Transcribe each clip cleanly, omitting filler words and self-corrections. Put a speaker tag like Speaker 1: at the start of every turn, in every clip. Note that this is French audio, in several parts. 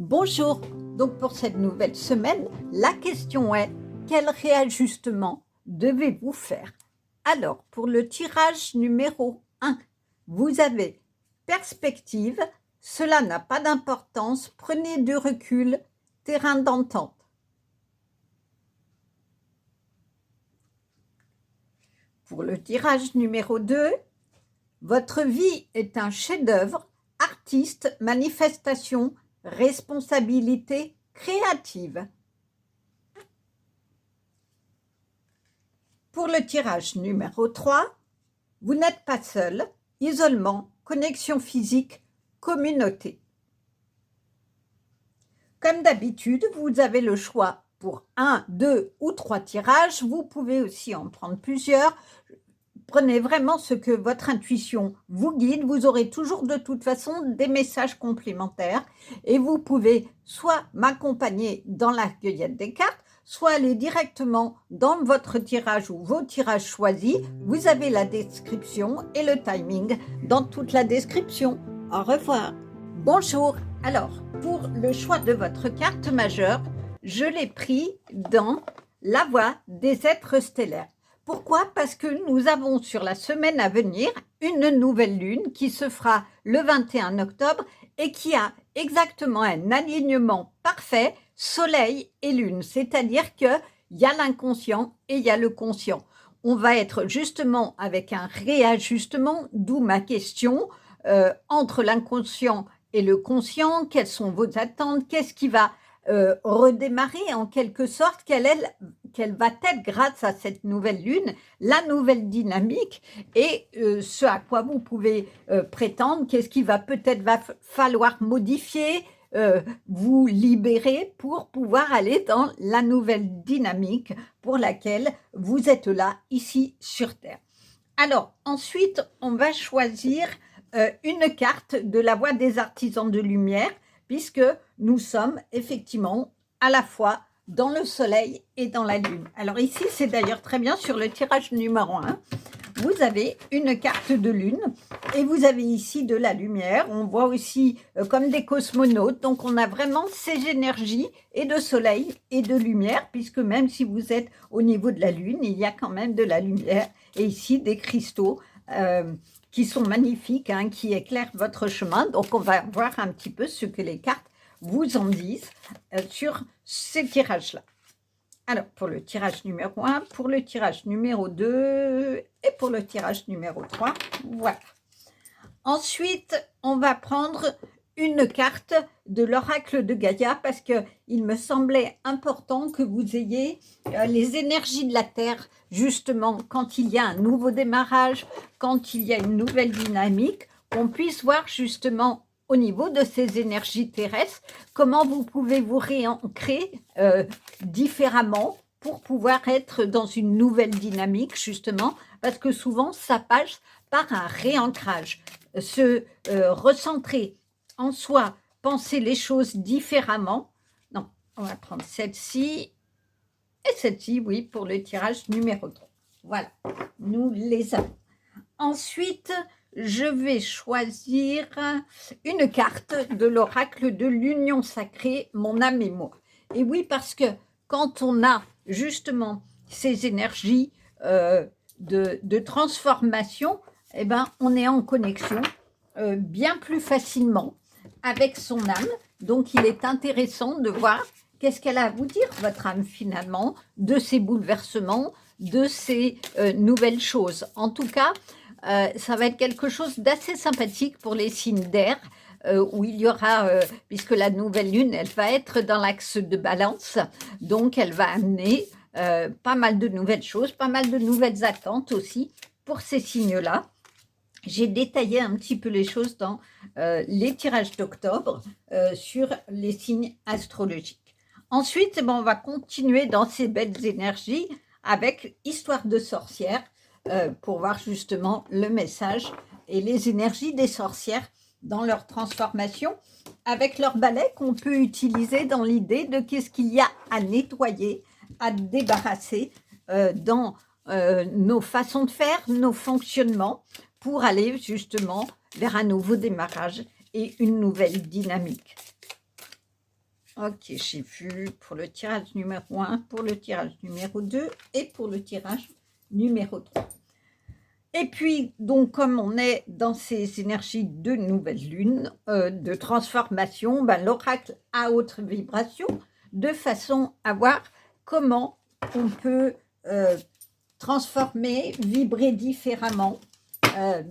Speaker 1: Bonjour, donc pour cette nouvelle semaine, la question est quel réajustement devez-vous faire? Alors, pour le tirage numéro 1, vous avez perspective, cela n'a pas d'importance, prenez du recul, terrain d'entente. Pour le tirage numéro 2, votre vie est un chef-d'œuvre, artiste, manifestation, responsabilité créative. Pour le tirage numéro 3, vous n'êtes pas seul, isolement, connexion physique, communauté. Comme d'habitude, vous avez le choix pour 1, 2 ou 3 tirages. Vous pouvez aussi en prendre plusieurs. Prenez vraiment ce que votre intuition vous guide. Vous aurez toujours de toute façon des messages complémentaires et vous pouvez soit m'accompagner dans la cueillette des cartes, soit aller directement dans votre tirage ou vos tirages choisis. Vous avez la description et le timing dans toute la description. Au revoir. Bonjour. Alors, pour le choix de votre carte majeure, je l'ai pris dans la voie des êtres stellaires. Pourquoi? Parce que nous avons sur la semaine à venir une nouvelle lune qui se fera le 21 octobre et qui a exactement un alignement parfait soleil et lune. C'est-à-dire qu'il y a l'inconscient et il y a le conscient. On va être justement avec un réajustement, d'où ma question, entre l'inconscient et le conscient. Quelles sont vos attentes? Qu'est-ce qui va redémarrer en quelque sorte? Quelle va être, grâce à cette nouvelle lune, la nouvelle dynamique et ce à quoi vous pouvez prétendre? Qu'est-ce qui va peut-être falloir modifier, vous libérer pour pouvoir aller dans la nouvelle dynamique pour laquelle vous êtes là, ici sur Terre. Alors, ensuite, on va choisir une carte de la voie des artisans de lumière, puisque nous sommes effectivement à la fois dans le soleil et dans la lune. Alors ici, c'est d'ailleurs très bien sur le tirage numéro 1. Vous avez une carte de lune et vous avez ici de la lumière. On voit aussi comme des cosmonautes. Donc, on a vraiment ces énergies et de soleil et de lumière, puisque même si vous êtes au niveau de la lune, il y a quand même de la lumière. Et ici, des cristaux qui sont magnifiques, hein, qui éclairent votre chemin. Donc, on va voir un petit peu ce que les cartes vous en disent sur ces tirages-là. Alors, pour le tirage numéro 1, pour le tirage numéro 2 et pour le tirage numéro 3, voilà. Ensuite, on va prendre une carte de l'oracle de Gaïa parce qu'il me semblait important que vous ayez les énergies de la Terre, justement, quand il y a un nouveau démarrage, quand il y a une nouvelle dynamique, qu'on puisse voir justement au niveau de ces énergies terrestres, comment vous pouvez vous réancrer différemment pour pouvoir être dans une nouvelle dynamique, justement, parce que souvent, ça passe par un réancrage, se recentrer en soi, penser les choses différemment. Non, on va prendre celle-ci et celle-ci, oui, pour le tirage numéro 3. Voilà, nous les avons. Ensuite, je vais choisir une carte de l'oracle de l'union sacrée, mon âme et moi. Et oui, parce que quand on a justement ces énergies de transformation, eh ben, on est en connexion bien plus facilement avec son âme. Donc, il est intéressant de voir qu'est-ce qu'elle a à vous dire, votre âme, finalement, de ces bouleversements, de ces nouvelles choses. En tout cas, ça va être quelque chose d'assez sympathique pour les signes d'air, où il y aura, puisque la nouvelle lune, elle va être dans l'axe de balance, donc elle va amener pas mal de nouvelles choses, pas mal de nouvelles attentes aussi pour ces signes-là. J'ai détaillé un petit peu les choses dans les tirages d'octobre sur les signes astrologiques. Ensuite, on va continuer dans ces belles énergies avec Histoire de sorcière pour voir justement le message et les énergies des sorcières dans leur transformation avec leur balai qu'on peut utiliser dans l'idée de qu'est-ce qu'il y a à nettoyer, à débarrasser dans nos façons de faire, nos fonctionnements pour aller justement vers un nouveau démarrage et une nouvelle dynamique. Ok, j'ai vu pour le tirage numéro 1, pour le tirage numéro 2 et pour le tirage numéro 3. Et puis, donc, comme on est dans ces énergies de nouvelle lune, de transformation, ben, l'oracle à haute vibration, de façon à voir comment on peut transformer, vibrer différemment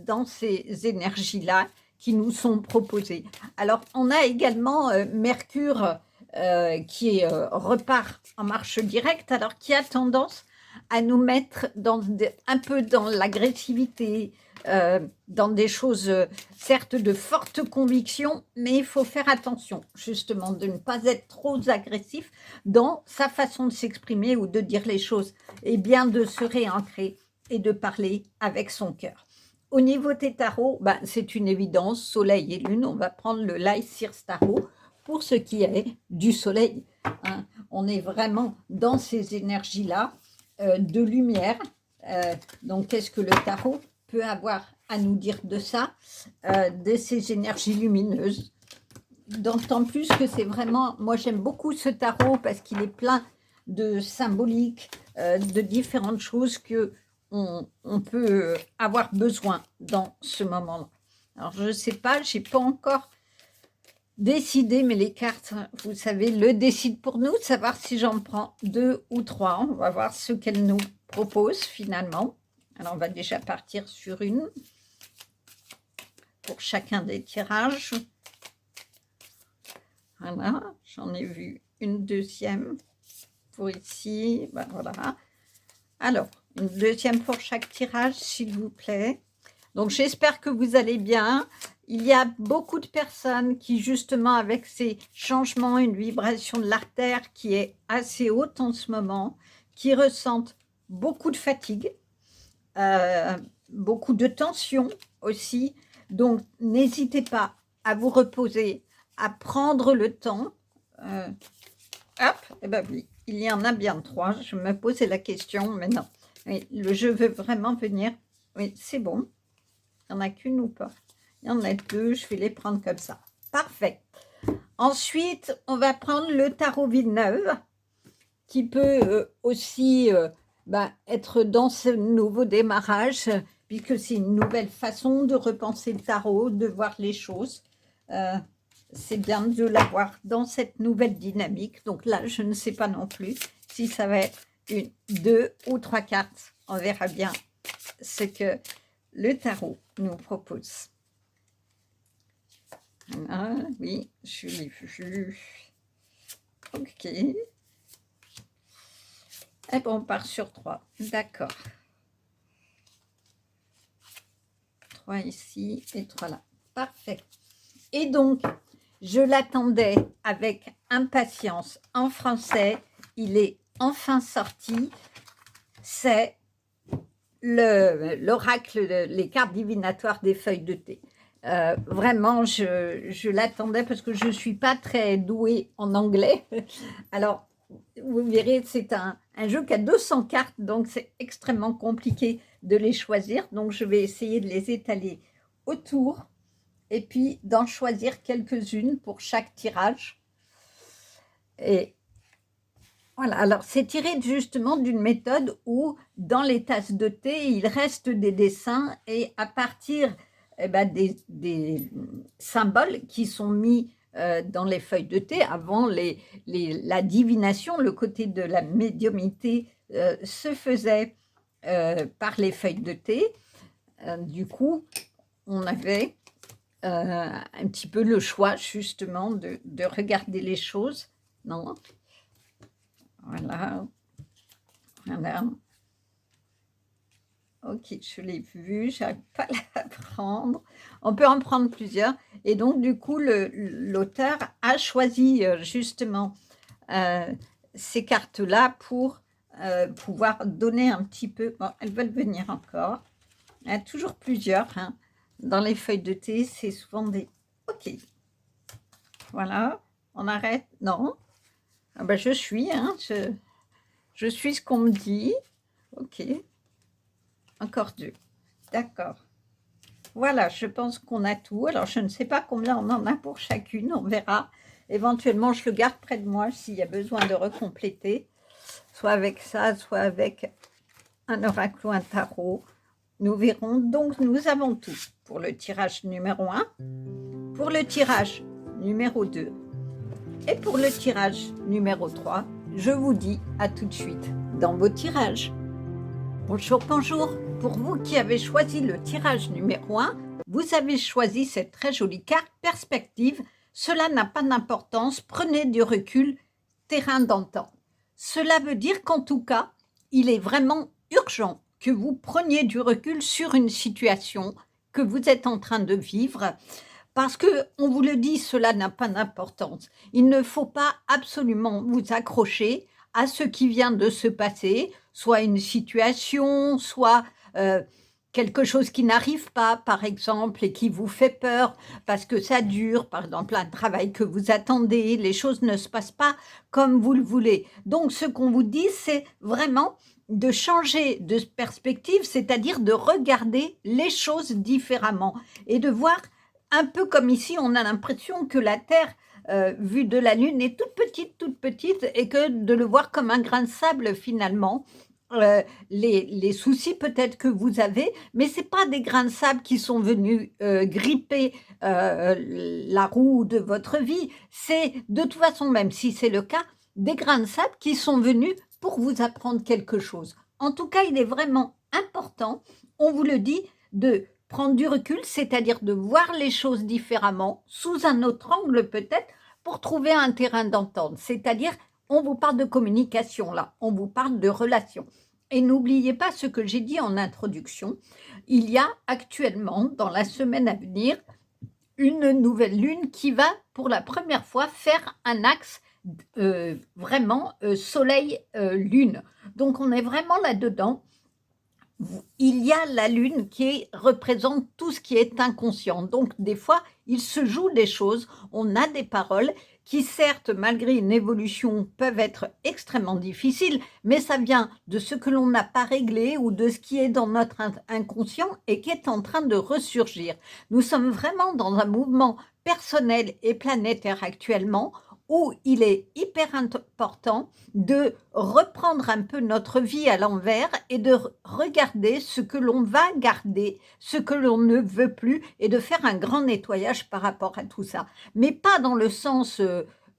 Speaker 1: dans ces énergies-là qui nous sont proposées. Alors, on a également Mercure qui repart en marche directe, alors qui a tendance à nous mettre un peu dans l'agressivité, dans des choses, certes de forte conviction, mais il faut faire attention, justement, de ne pas être trop agressif dans sa façon de s'exprimer ou de dire les choses, et bien de se réancrer et de parler avec son cœur. Au niveau des tarots, ben, c'est une évidence, soleil et lune, on va prendre le Light Sears Tarot pour ce qui est du soleil. Hein. On est vraiment dans ces énergies-là de lumière. Donc, qu'est-ce que le tarot peut avoir à nous dire de ça, de ces énergies lumineuses? D'autant plus que c'est vraiment, moi j'aime beaucoup ce tarot parce qu'il est plein de symboliques, de différentes choses que on peut avoir besoin dans ce moment-là. Alors je ne sais pas, je n'ai pas encore décidé, mais les cartes, vous savez, le décident pour nous, de savoir si j'en prends 2 ou 3. On va voir ce qu'elles nous proposent finalement. Alors on va déjà partir sur une pour chacun des tirages. Voilà, j'en ai vu une deuxième pour ici. Ben voilà. Alors, une deuxième pour chaque tirage, s'il vous plaît. Donc, j'espère que vous allez bien. Il y a beaucoup de personnes qui, justement, avec ces changements, une vibration de l'artère qui est assez haute en ce moment, qui ressentent beaucoup de fatigue, beaucoup de tension aussi. Donc, n'hésitez pas à vous reposer, à prendre le temps. Hop, et ben oui, il y en a bien 3. Je me posais la question, mais non. Oui, je veux vraiment venir. Oui, c'est bon. Il n'y en a qu'une ou pas? Il y en a 2, je vais les prendre comme ça. Parfait. Ensuite, on va prendre le tarot Villeneuve, qui peut aussi être dans ce nouveau démarrage, puisque c'est une nouvelle façon de repenser le tarot, de voir les choses. C'est bien de l'avoir dans cette nouvelle dynamique. Donc là, je ne sais pas non plus si ça va être 1, 2 ou 3 cartes. On verra bien ce que le tarot nous propose. Voilà, oui, je l'ai vu. Ok. Et bon, on part sur 3. D'accord. 3 ici et 3 là. Parfait. Et donc, je l'attendais avec impatience en français. Il est enfin sorti. C'est l'oracle, les cartes divinatoires des feuilles de thé. Vraiment, je l'attendais parce que je ne suis pas très douée en anglais. Alors, vous verrez, c'est un jeu qui a 200 cartes, donc c'est extrêmement compliqué de les choisir. Donc, je vais essayer de les étaler autour et puis d'en choisir quelques-unes pour chaque tirage. Et voilà, alors c'est tiré justement d'une méthode où dans les tasses de thé, il reste des dessins et à partir des symboles qui sont mis dans les feuilles de thé, avant la divination, le côté de la médiumnité se faisait par les feuilles de thé. Du coup, on avait un petit peu le choix justement de regarder les choses. Non, voilà, voilà. Ok, je l'ai vu, je n'arrive pas à la prendre. On peut en prendre plusieurs. Et donc, du coup, l'auteur a choisi justement ces cartes-là pour pouvoir donner un petit peu... Bon, elles veulent venir encore. Il y a toujours plusieurs. Hein. Dans les feuilles de thé, c'est souvent des... Ok. Voilà. On arrête? Non. Ah ben, je suis, hein. Je suis ce qu'on me dit. Ok. Encore 2. D'accord. Voilà, je pense qu'on a tout. Alors, je ne sais pas combien on en a pour chacune, on verra. Éventuellement, je le garde près de moi s'il y a besoin de recompléter, soit avec ça, soit avec un oracle ou un tarot. Nous verrons. Donc, nous avons tout pour le tirage numéro 1, pour le tirage numéro 2 et pour le tirage numéro 3. Je vous dis à tout de suite dans vos tirages. Bonjour, bonjour. Pour vous qui avez choisi le tirage numéro 1, vous avez choisi cette très jolie carte perspective. Cela n'a pas d'importance, prenez du recul, terrain d'entente. Cela veut dire qu'en tout cas, il est vraiment urgent que vous preniez du recul sur une situation que vous êtes en train de vivre, parce que, on vous le dit, cela n'a pas d'importance. Il ne faut pas absolument vous accrocher à ce qui vient de se passer, soit une situation, soit quelque chose qui n'arrive pas, par exemple, et qui vous fait peur parce que ça dure, par exemple, un travail que vous attendez, les choses ne se passent pas comme vous le voulez. Donc, ce qu'on vous dit, c'est vraiment de changer de perspective, c'est-à-dire de regarder les choses différemment et de voir un peu comme ici, on a l'impression que la Terre, vue de la Lune, est toute petite, et que de le voir comme un grain de sable finalement. Les soucis peut-être que vous avez, mais ce n'est pas des grains de sable qui sont venus gripper la roue de votre vie. C'est de toute façon, même si c'est le cas, des grains de sable qui sont venus pour vous apprendre quelque chose. En tout cas, il est vraiment important, on vous le dit, de prendre du recul, c'est-à-dire de voir les choses différemment, sous un autre angle peut-être, pour trouver un terrain d'entente. C'est-à-dire, on vous parle de communication là, on vous parle de relation. Et n'oubliez pas ce que j'ai dit en introduction, il y a actuellement, dans la semaine à venir, une nouvelle lune qui va pour la première fois faire un axe vraiment soleil-lune. Donc on est vraiment là-dedans. Il y a la lune qui représente tout ce qui est inconscient. Donc, des fois, il se joue des choses, on a des paroles qui, certes, malgré une évolution, peuvent être extrêmement difficiles, mais ça vient de ce que l'on n'a pas réglé ou de ce qui est dans notre inconscient et qui est en train de ressurgir. Nous sommes vraiment dans un mouvement personnel et planétaire actuellement où il est hyper important de reprendre un peu notre vie à l'envers et de regarder ce que l'on va garder, ce que l'on ne veut plus, et de faire un grand nettoyage par rapport à tout ça. Mais pas dans le sens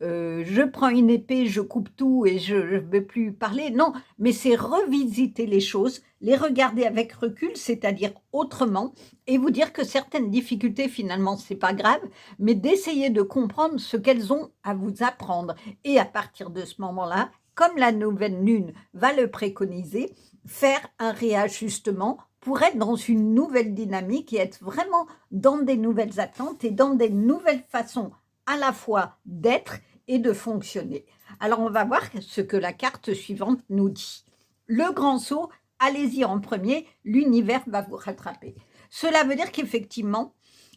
Speaker 1: je prends une épée, je coupe tout et je ne veux plus parler. Non, mais c'est revisiter les choses, les regarder avec recul, c'est-à-dire autrement, et vous dire que certaines difficultés, finalement, c'est pas grave, mais d'essayer de comprendre ce qu'elles ont à vous apprendre. Et à partir de ce moment-là, comme la nouvelle lune va le préconiser, faire un réajustement pour être dans une nouvelle dynamique et être vraiment dans des nouvelles attentes et dans des nouvelles façons à la fois d'être et de fonctionner. Alors, on va voir ce que la carte suivante nous dit. Le grand saut, allez-y en premier, l'univers va vous rattraper. Cela veut dire qu'effectivement,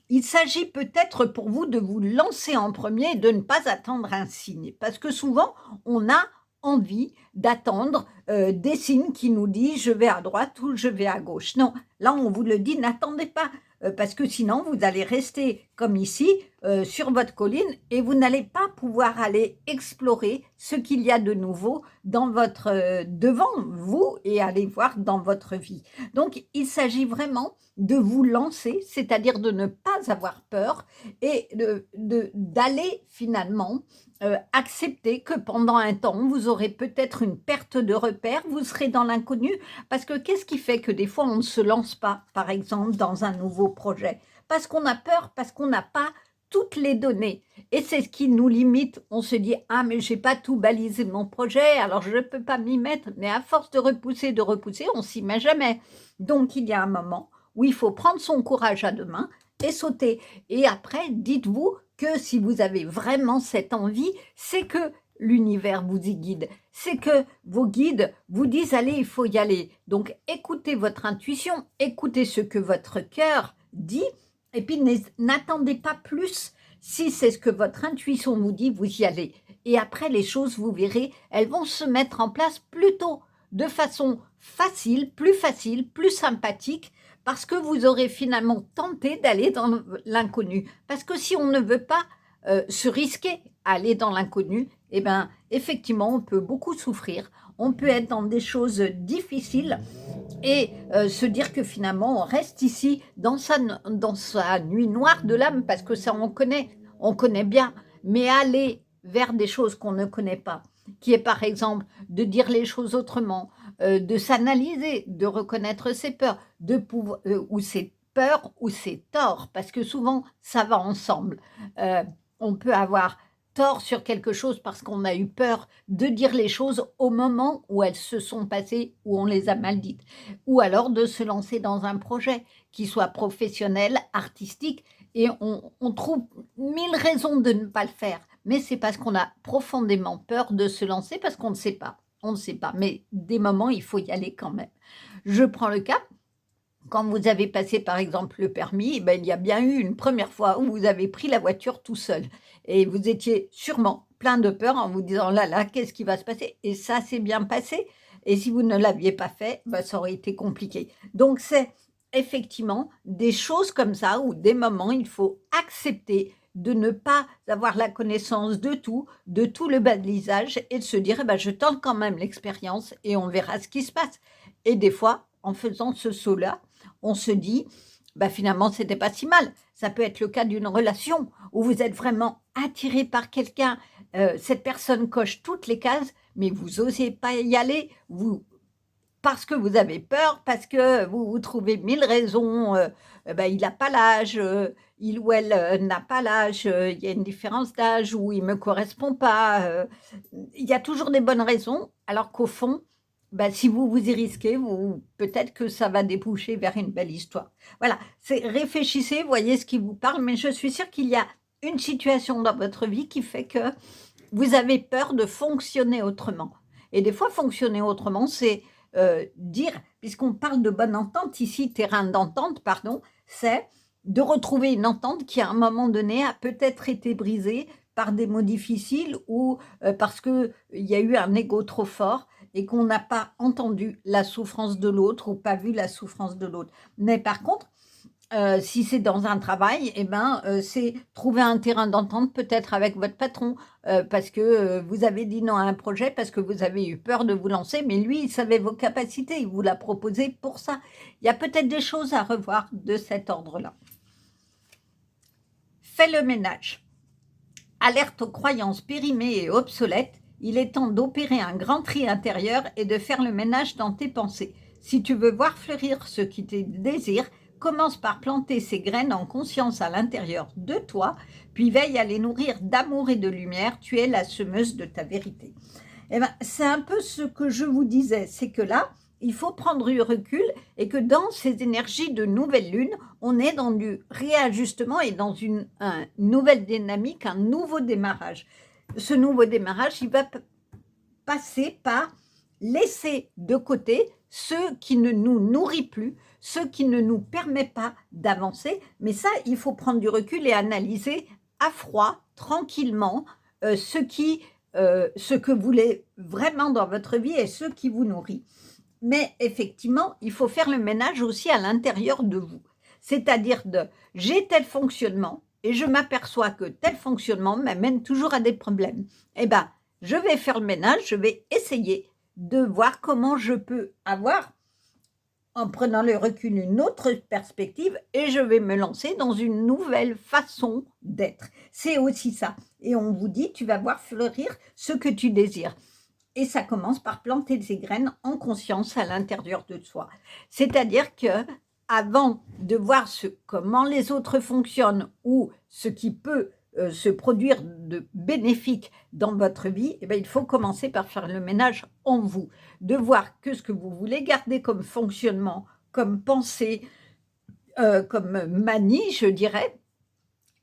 Speaker 1: il s'agit peut-être pour vous de vous lancer en premier et de ne pas attendre un signe. Parce que souvent, on a envie d'attendre des signes qui nous disent je vais à droite ou je vais à gauche. Non, là on vous le dit, n'attendez pas parce que sinon vous allez rester comme ici sur votre colline et vous n'allez pas pouvoir aller explorer ce qu'il y a de nouveau dans votre devant vous et aller voir dans votre vie. Donc il s'agit vraiment de vous lancer, c'est-à-dire de ne pas avoir peur et d'aller finalement accepter que pendant un temps, vous aurez peut-être une perte de repère, vous serez dans l'inconnu, parce que qu'est-ce qui fait que des fois on ne se lance pas, par exemple, dans un nouveau projet? Parce qu'on a peur, parce qu'on n'a pas toutes les données. Et c'est ce qui nous limite. On se dit, ah mais j'ai pas tout balisé mon projet, alors je ne peux pas m'y mettre. Mais à force de repousser, on s'y met jamais. Donc il y a un moment où il faut prendre son courage à deux mains et sauter. Et après, dites-vous que si vous avez vraiment cette envie, c'est que l'univers vous y guide. C'est que vos guides vous disent, allez, il faut y aller. Donc, écoutez votre intuition, écoutez ce que votre cœur dit, et puis n'attendez pas plus. Si c'est ce que votre intuition vous dit, vous y allez. Et après, les choses, vous verrez, elles vont se mettre en place plutôt de façon facile, plus sympathique, parce que vous aurez finalement tenté d'aller dans l'inconnu. Parce que si on ne veut pas se risquer, aller dans l'inconnu, eh bien, effectivement, on peut beaucoup souffrir, on peut être dans des choses difficiles et se dire que finalement, on reste ici dans sa nuit noire de l'âme, parce que ça, on connaît bien, mais aller vers des choses qu'on ne connaît pas, qui est par exemple de dire les choses autrement, de s'analyser, de reconnaître ses peurs, ou ses peurs ou ses torts, parce que souvent, ça va ensemble. On peut avoir tort sur quelque chose parce qu'on a eu peur de dire les choses au moment où elles se sont passées, où on les a mal dites, ou alors de se lancer dans un projet qui soit professionnel, artistique, et on trouve 1000 raisons de ne pas le faire, mais c'est parce qu'on a profondément peur de se lancer, parce qu'on ne sait pas. On ne sait pas, mais des moments, il faut y aller quand même. Je prends le cas, quand vous avez passé par exemple le permis, ben, il y a bien eu une première fois où vous avez pris la voiture tout seul et vous étiez sûrement plein de peur en vous disant là là, qu'est-ce qui va se passer? Et ça s'est bien passé. Et si vous ne l'aviez pas fait, ben, ça aurait été compliqué. Donc c'est effectivement des choses comme ça où des moments il faut accepter de ne pas avoir la connaissance de tout le balisage et de se dire eh ben, je tente quand même l'expérience et on verra ce qui se passe. Et des fois, en faisant ce saut-là, on se dit, bah finalement, c'était pas si mal. Ça peut être le cas d'une relation où vous êtes vraiment attiré par quelqu'un, cette personne coche toutes les cases, mais vous osez pas y aller, parce que vous avez peur, parce que vous trouvez 1000 raisons, bah, il n'a pas l'âge, il ou elle n'a pas l'âge, il y a une différence d'âge ou il ne me correspond pas. Il y a toujours des bonnes raisons, alors qu'au fond, bah, si vous vous y risquez, peut-être que ça va déboucher vers une belle histoire. Voilà, réfléchissez, voyez ce qui vous parle, mais je suis sûre qu'il y a une situation dans votre vie qui fait que vous avez peur de fonctionner autrement. Et des fois, fonctionner autrement, c'est dire, puisqu'on parle de bonne entente, ici, terrain d'entente, pardon, c'est de retrouver une entente qui, à un moment donné, a peut-être été brisée par des mots difficiles ou parce qu'il y a eu un ego trop fort et qu'on n'a pas entendu la souffrance de l'autre ou pas vu la souffrance de l'autre. Mais par contre, si c'est dans un travail, eh ben, c'est trouver un terrain d'entente peut-être avec votre patron, parce que, vous avez dit non à un projet parce que vous avez eu peur de vous lancer, mais lui, il savait vos capacités, il vous l'a proposé pour ça. Il y a peut-être des choses à revoir de cet ordre-là. Fais le ménage. Alerte aux croyances périmées et obsolètes, il est temps d'opérer un grand tri intérieur et de faire le ménage dans tes pensées. Si tu veux voir fleurir ce qui te désire, commence par planter ces graines en conscience à l'intérieur de toi, puis veille à les nourrir d'amour et de lumière. Tu es la semeuse de ta vérité. Eh ben, c'est un peu ce que je vous disais, c'est que là, il faut prendre du recul et que dans ces énergies de nouvelle lune, on est dans du réajustement et dans une nouvelle dynamique, un nouveau démarrage. Ce nouveau démarrage, il va passer par laisser de côté ce qui ne nous nourrit plus, ce qui ne nous permet pas d'avancer. Mais ça, il faut prendre du recul et analyser à froid, tranquillement, ce que vous voulez vraiment dans votre vie et ce qui vous nourrit. Mais effectivement, il faut faire le ménage aussi à l'intérieur de vous. C'est-à-dire j'ai tel fonctionnement et je m'aperçois que tel fonctionnement m'amène toujours à des problèmes. Eh bien, je vais faire le ménage, je vais essayer de voir comment je peux avoir, en prenant le recul, une autre perspective et je vais me lancer dans une nouvelle façon d'être. C'est aussi ça. Et on vous dit, tu vas voir fleurir ce que tu désires. Et ça commence par planter ces graines en conscience à l'intérieur de soi. C'est-à-dire que avant de voir comment les autres fonctionnent ou ce qui peut se produire de bénéfique dans votre vie, eh bien, il faut commencer par faire le ménage en vous, de voir que ce que vous voulez garder comme fonctionnement, comme pensée, comme manie, je dirais,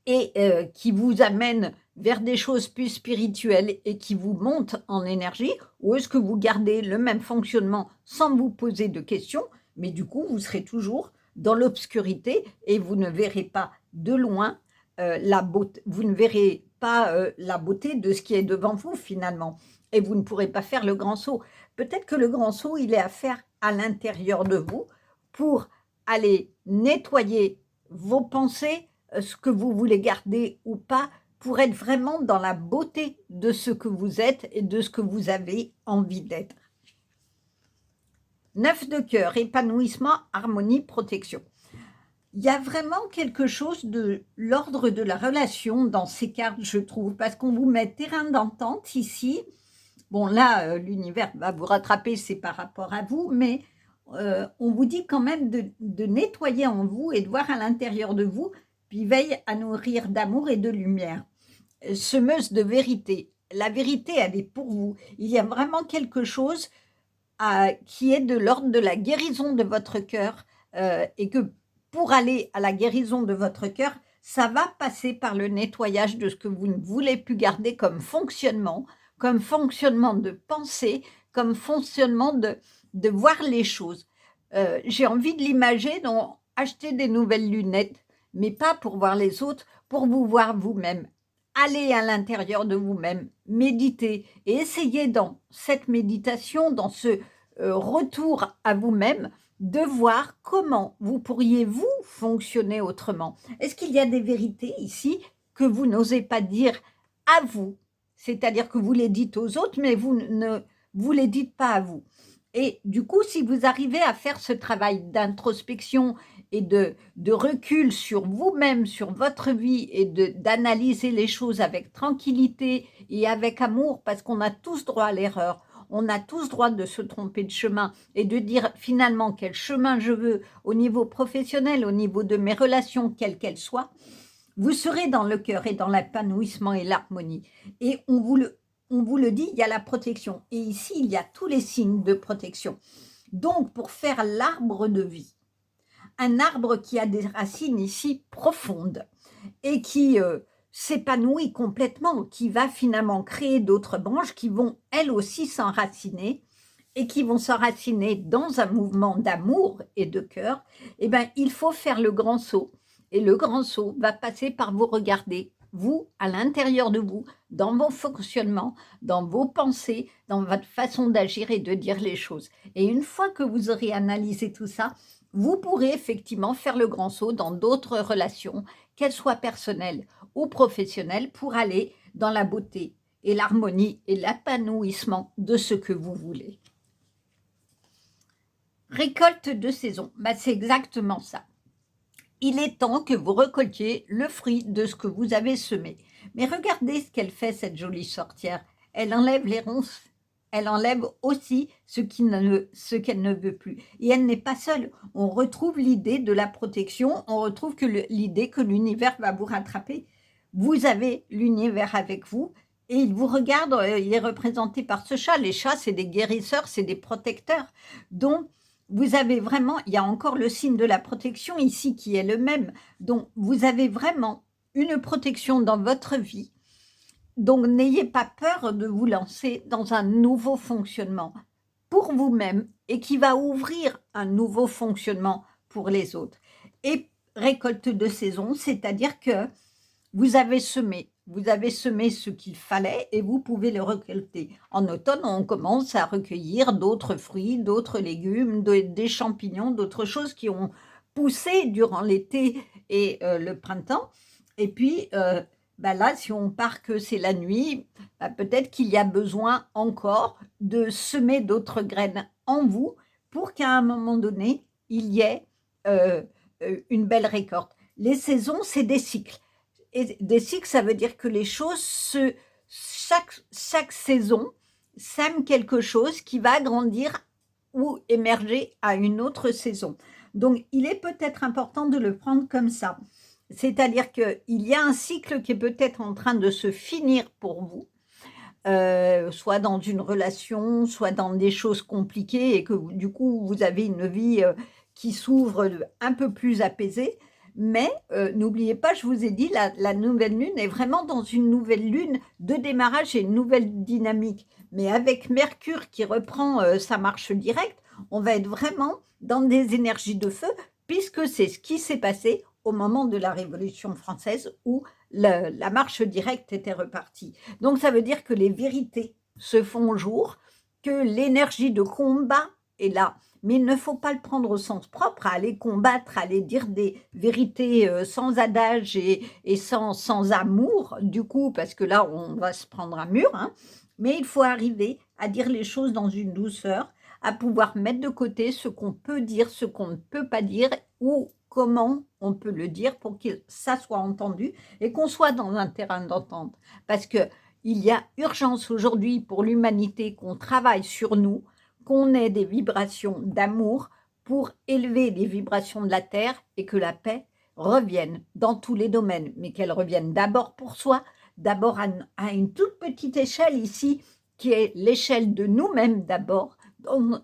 Speaker 1: et qui vous amène vers des choses plus spirituelles et qui vous montent en énergie, ou est-ce que vous gardez le même fonctionnement sans vous poser de questions, mais du coup, vous serez toujours dans l'obscurité et vous ne verrez pas de loin la beauté, vous ne verrez pas la beauté de ce qui est devant vous finalement, et vous ne pourrez pas faire le grand saut. Peut-être que le grand saut, il est à faire à l'intérieur de vous pour aller nettoyer vos pensées, ce que vous voulez garder ou pas, pour être vraiment dans la beauté de ce que vous êtes et de ce que vous avez envie d'être. 9 de cœur, épanouissement, harmonie, protection. Il y a vraiment quelque chose de l'ordre de la relation dans ces cartes, je trouve, parce qu'on vous met terrain d'entente ici. Bon, là, l'univers va vous rattraper, c'est par rapport à vous, mais on vous dit quand même de nettoyer en vous et de voir à l'intérieur de vous, puis veille à nourrir d'amour et de lumière. Semeuse de vérité. La vérité, elle est pour vous. Il y a vraiment quelque chose qui est de l'ordre de la guérison de votre cœur et que pour aller à la guérison de votre cœur, ça va passer par le nettoyage de ce que vous ne voulez plus garder comme fonctionnement de pensée, comme fonctionnement de voir les choses. J'ai envie de l'imager, donc acheter des nouvelles lunettes, mais pas pour voir les autres, pour vous voir vous-même. Allez à l'intérieur de vous-même, méditez et essayez dans cette méditation, dans ce retour à vous-même, de voir comment vous pourriez vous fonctionner autrement. Est-ce qu'il y a des vérités ici que vous n'osez pas dire à vous? C'est-à-dire que vous les dites aux autres, mais vous ne vous les dites pas à vous. Et du coup, si vous arrivez à faire ce travail d'introspection et de recul sur vous-même, sur votre vie et d'analyser les choses avec tranquillité et avec amour, parce qu'on a tous droit à l'erreur, on a tous droit de se tromper de chemin et de dire finalement quel chemin je veux au niveau professionnel, au niveau de mes relations, quelles qu'elles soient, vous serez dans le cœur et dans l'épanouissement et l'harmonie. Et on vous le dit, il y a la protection. Et ici, il y a tous les signes de protection. Donc, pour faire l'arbre de vie, un arbre qui a des racines ici profondes et qui s'épanouit complètement, qui va finalement créer d'autres branches qui vont elles aussi s'enraciner et qui vont s'enraciner dans un mouvement d'amour et de cœur, eh bien, il faut faire le grand saut. Et le grand saut va passer par vous regarder, vous, à l'intérieur de vous, dans vos fonctionnements, dans vos pensées, dans votre façon d'agir et de dire les choses. Et une fois que vous aurez analysé tout ça, vous pourrez effectivement faire le grand saut dans d'autres relations, qu'elles soient personnelles ou professionnelles, pour aller dans la beauté et l'harmonie et l'épanouissement de ce que vous voulez. Récolte de saison, c'est exactement ça. Il est temps que vous récoltiez le fruit de ce que vous avez semé. Mais regardez ce qu'elle fait, cette jolie sorcière. Elle enlève les ronces. Elle enlève aussi ce qu'elle ne veut plus. Et elle n'est pas seule. On retrouve l'idée de la protection. On retrouve l'idée que l'univers va vous rattraper. Vous avez l'univers avec vous. Et il vous regarde, il est représenté par ce chat. Les chats, c'est des guérisseurs, c'est des protecteurs. Donc, vous avez vraiment, il y a encore le signe de la protection ici qui est le même. Donc, vous avez vraiment une protection dans votre vie. Donc, n'ayez pas peur de vous lancer dans un nouveau fonctionnement pour vous-même et qui va ouvrir un nouveau fonctionnement pour les autres. Et récolte de saison, c'est-à-dire que vous avez semé ce qu'il fallait et vous pouvez le récolter. En automne, on commence à recueillir d'autres fruits, d'autres légumes, des champignons, d'autres choses qui ont poussé durant l'été et le printemps. Et puis, là, si on part que c'est la nuit, peut-être qu'il y a besoin encore de semer d'autres graines en vous pour qu'à un moment donné, il y ait une belle récolte. Les saisons, c'est des cycles. Et des cycles, ça veut dire que les choses, chaque saison sème quelque chose qui va grandir ou émerger à une autre saison. Donc, il est peut-être important de le prendre comme ça. C'est-à-dire qu'il y a un cycle qui est peut-être en train de se finir pour vous, soit dans une relation, soit dans des choses compliquées et que du coup, vous avez une vie qui s'ouvre un peu plus apaisée. Mais n'oubliez pas, je vous ai dit, la nouvelle lune est vraiment dans une nouvelle lune de démarrage et une nouvelle dynamique. Mais avec Mercure qui reprend sa marche directe, on va être vraiment dans des énergies de feu, puisque c'est ce qui s'est passé au moment de la Révolution française où la marche directe était repartie. Donc ça veut dire que les vérités se font jour, que l'énergie de combat est là. mais il ne faut pas le prendre au sens propre, à aller combattre, à aller dire des vérités sans adage et sans amour, du coup, parce que là, on va se prendre un mur, hein. Mais il faut arriver à dire les choses dans une douceur, à pouvoir mettre de côté ce qu'on peut dire, ce qu'on ne peut pas dire, ou comment on peut le dire pour que ça soit entendu et qu'on soit dans un terrain d'entente. Parce que il y a urgence aujourd'hui pour l'humanité qu'on travaille sur nous, qu'on ait des vibrations d'amour pour élever les vibrations de la Terre et que la paix revienne dans tous les domaines, mais qu'elle revienne d'abord pour soi, d'abord à une toute petite échelle ici, qui est l'échelle de nous-mêmes d'abord,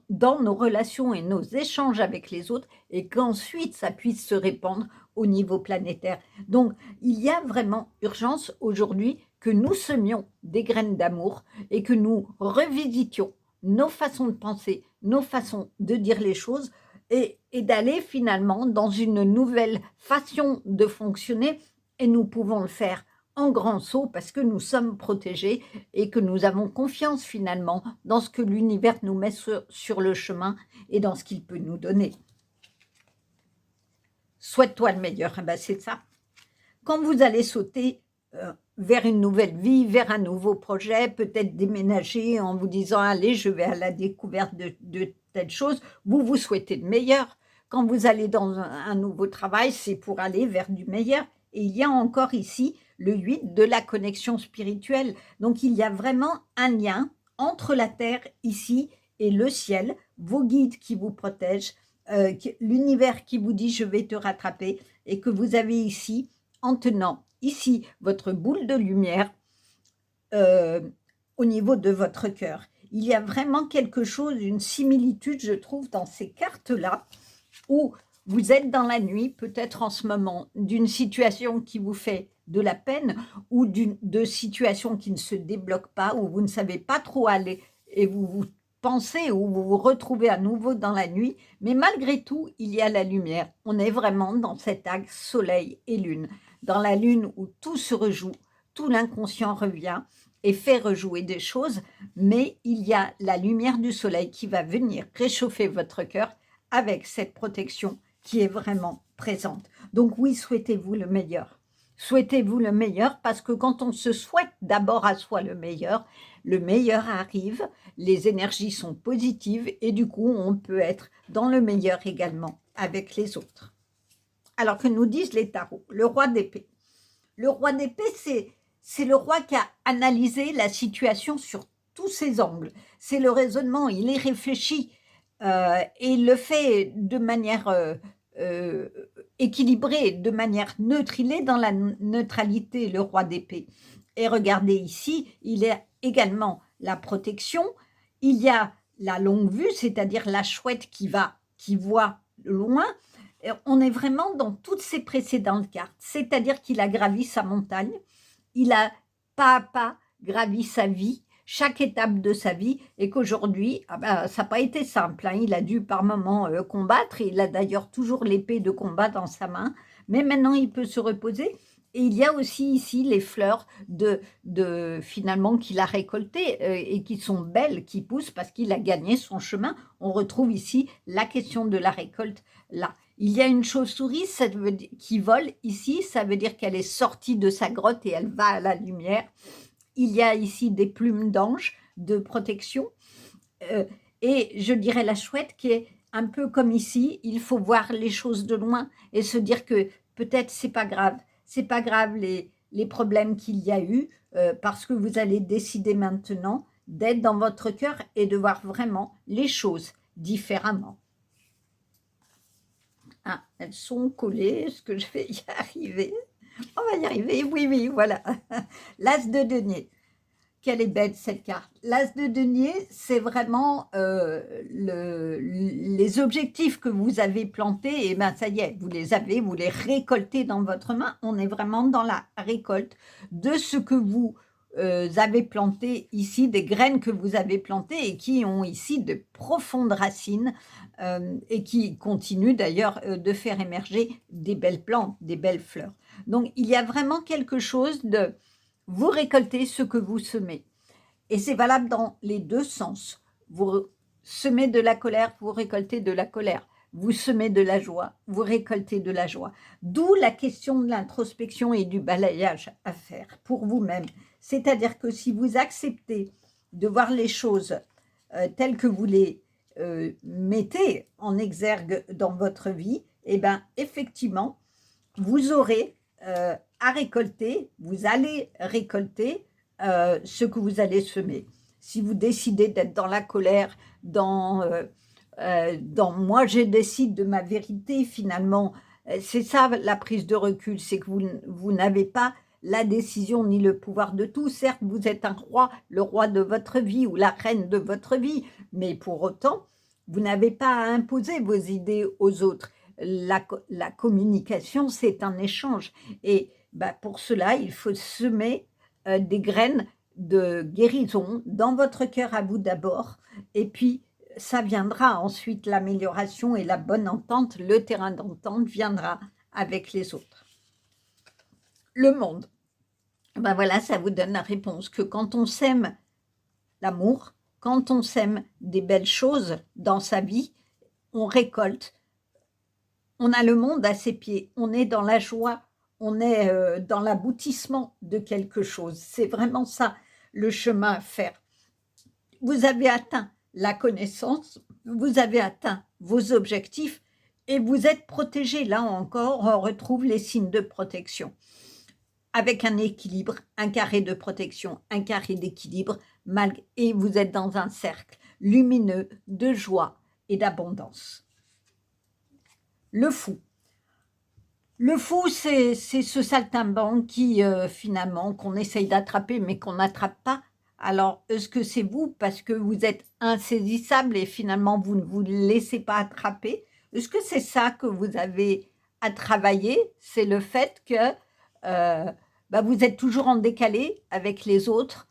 Speaker 1: dans nos relations et nos échanges avec les autres, et qu'ensuite ça puisse se répandre au niveau planétaire. Donc, il y a vraiment urgence aujourd'hui que nous semions des graines d'amour et que nous revisitions nos façons de penser, nos façons de dire les choses et d'aller finalement dans une nouvelle façon de fonctionner. Et nous pouvons le faire en grand saut parce que nous sommes protégés et que nous avons confiance finalement dans ce que l'univers nous met sur le chemin et dans ce qu'il peut nous donner. Souhaite-toi le meilleur, eh ben c'est ça. Quand vous allez sauter vers une nouvelle vie, vers un nouveau projet, peut-être déménager en vous disant « Allez, je vais à la découverte de telle chose », vous vous souhaitez le meilleur. Quand vous allez dans un nouveau travail, c'est pour aller vers du meilleur. Et il y a encore ici le 8 de la connexion spirituelle. Donc, il y a vraiment un lien entre la Terre ici et le ciel, vos guides qui vous protègent, l'univers qui vous dit « Je vais te rattraper » et que vous avez ici en tenant ici votre boule de lumière au niveau de votre cœur. Il y a vraiment quelque chose, une similitude, je trouve, dans ces cartes-là, où vous êtes dans la nuit, peut-être en ce moment, d'une situation qui vous fait de la peine ou de situations qui ne se débloquent pas, où vous ne savez pas trop aller et vous pensez ou vous vous retrouvez à nouveau dans la nuit, mais malgré tout, il y a la lumière. On est vraiment dans cet axe soleil et lune, dans la lune où tout se rejoue, tout l'inconscient revient et fait rejouer des choses, mais il y a la lumière du soleil qui va venir réchauffer votre cœur avec cette protection qui est vraiment présente. Donc oui, souhaitez-vous le meilleur. Souhaitez-vous le meilleur parce que quand on se souhaite d'abord à soi le meilleur arrive, les énergies sont positives et du coup, on peut être dans le meilleur également avec les autres. Alors que nous disent les tarots, le roi d'épée. Le roi d'épée, c'est le roi qui a analysé la situation sur tous ses angles. C'est le raisonnement, il est réfléchi et il le fait de manière équilibrée, de manière neutre. Il est dans la neutralité, le roi d'épée. Et regardez ici, il y a également la protection, il y a la longue vue, c'est-à-dire la chouette qui voit loin. Et on est vraiment dans toutes ces précédentes cartes, c'est-à-dire qu'il a gravi sa montagne, il a pas à pas gravi sa vie, chaque étape de sa vie, et qu'aujourd'hui, ça n'a pas été simple, hein. Il a dû par moments combattre, et il a d'ailleurs toujours l'épée de combat dans sa main, mais maintenant il peut se reposer. Et il y a aussi ici les fleurs finalement qu'il a récoltées et qui sont belles, qui poussent parce qu'il a gagné son chemin. On retrouve ici la question de la récolte là. Il y a une chauve-souris qui vole ici, ça veut dire qu'elle est sortie de sa grotte et elle va à la lumière. Il y a ici des plumes d'ange de protection et je dirais la chouette qui est un peu comme ici, il faut voir les choses de loin et se dire que peut-être c'est pas grave les problèmes qu'il y a eu parce que vous allez décider maintenant d'être dans votre cœur et de voir vraiment les choses différemment. Ah, elles sont collées, est-ce que je vais y arriver? On va y arriver, oui, voilà. L'as de denier. Quelle est belle cette carte. L'as de denier, c'est vraiment les objectifs que vous avez plantés, et bien ça y est, vous les récoltez dans votre main. On est vraiment dans la récolte de ce que vous avez planté ici, des graines que vous avez plantées et qui ont ici de profondes racines et qui continuent d'ailleurs de faire émerger des belles plantes, des belles fleurs. Donc il y a vraiment quelque chose de vous récoltez ce que vous semez. Et c'est valable dans les deux sens. semez de la colère, vous récoltez de la colère. Vous semez de la joie, vous récoltez de la joie. D'où la question de l'introspection et du balayage à faire pour vous-même. C'est-à-dire que si vous acceptez de voir les choses telles que vous les mettez en exergue dans votre vie, eh bien, effectivement, vous aurez à récolter, vous allez récolter ce que vous allez semer. Si vous décidez d'être dans la colère, dans moi je décide de ma vérité, finalement, c'est ça la prise de recul, c'est que vous n'avez pas la décision ni le pouvoir de tout. Certes, vous êtes un roi, le roi de votre vie ou la reine de votre vie, mais pour autant, vous n'avez pas à imposer vos idées aux autres. La communication, c'est un échange. Et pour cela, il faut semer des graines de guérison dans votre cœur à vous d'abord. Et puis, ça viendra ensuite, l'amélioration et la bonne entente, le terrain d'entente viendra avec les autres. Le monde. Voilà, ça vous donne la réponse que quand on sème l'amour, quand on sème des belles choses dans sa vie, on récolte. On a le monde à ses pieds, on est dans la joie, on est dans l'aboutissement de quelque chose. C'est vraiment ça le chemin à faire. Vous avez atteint la connaissance, vous avez atteint vos objectifs et vous êtes protégé. Là encore, on retrouve les signes de protection. Avec un équilibre, un carré de protection, un carré d'équilibre, et vous êtes dans un cercle lumineux de joie et d'abondance. Le fou. Le fou, c'est ce saltimbanque qui, finalement, qu'on essaye d'attraper, mais qu'on n'attrape pas. Alors, est-ce que c'est vous parce que vous êtes insaisissable et finalement, vous ne vous laissez pas attraper? Est-ce que c'est ça que vous avez à travailler? C'est le fait que vous êtes toujours en décalé avec les autres,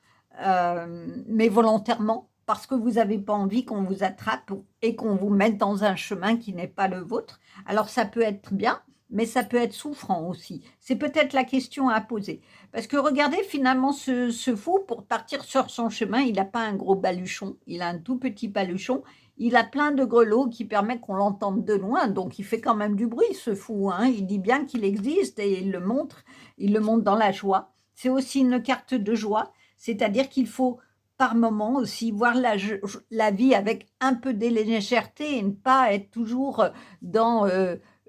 Speaker 1: mais volontairement, parce que vous n'avez pas envie qu'on vous attrape et qu'on vous mette dans un chemin qui n'est pas le vôtre. Alors, ça peut être bien, mais ça peut être souffrant aussi. C'est peut-être la question à poser. Parce que regardez, finalement, ce fou, pour partir sur son chemin, il n'a pas un gros baluchon, il a un tout petit baluchon, il a plein de grelots qui permettent qu'on l'entende de loin, donc il fait quand même du bruit, ce fou, hein. Il dit bien qu'il existe et il le montre dans la joie. C'est aussi une carte de joie, c'est-à-dire qu'il faut par moment aussi voir la vie avec un peu de légèreté et ne pas être toujours dans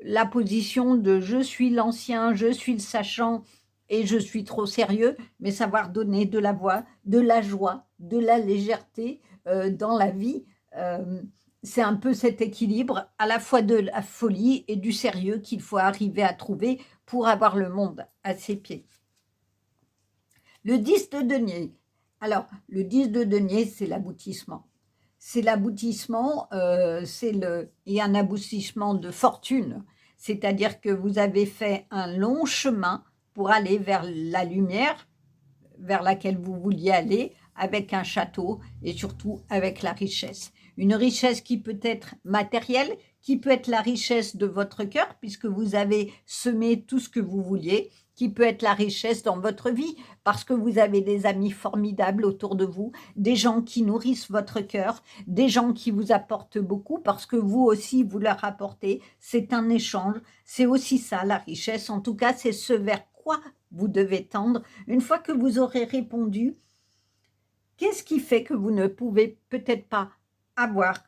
Speaker 1: la position de je suis l'ancien, je suis le sachant et je suis trop sérieux, mais savoir donner de la voix, de la joie, de la légèreté dans la vie. C'est un peu cet équilibre à la fois de la folie et du sérieux qu'il faut arriver à trouver pour avoir le monde à ses pieds. Le 10 de denier. Alors, le 10 de denier, c'est l'aboutissement. C'est l'aboutissement, et un aboutissement de fortune. C'est-à-dire que vous avez fait un long chemin pour aller vers la lumière, vers laquelle vous vouliez aller, avec un château et surtout avec la richesse. Une richesse qui peut être matérielle, qui peut être la richesse de votre cœur, puisque vous avez semé tout ce que vous vouliez, qui peut être la richesse dans votre vie, parce que vous avez des amis formidables autour de vous, des gens qui nourrissent votre cœur, des gens qui vous apportent beaucoup, parce que vous aussi, vous leur apportez. C'est un échange, c'est aussi ça la richesse. En tout cas, c'est ce vers quoi vous devez tendre. Une fois que vous aurez répondu, qu'est-ce qui fait que vous ne pouvez peut-être pas avoir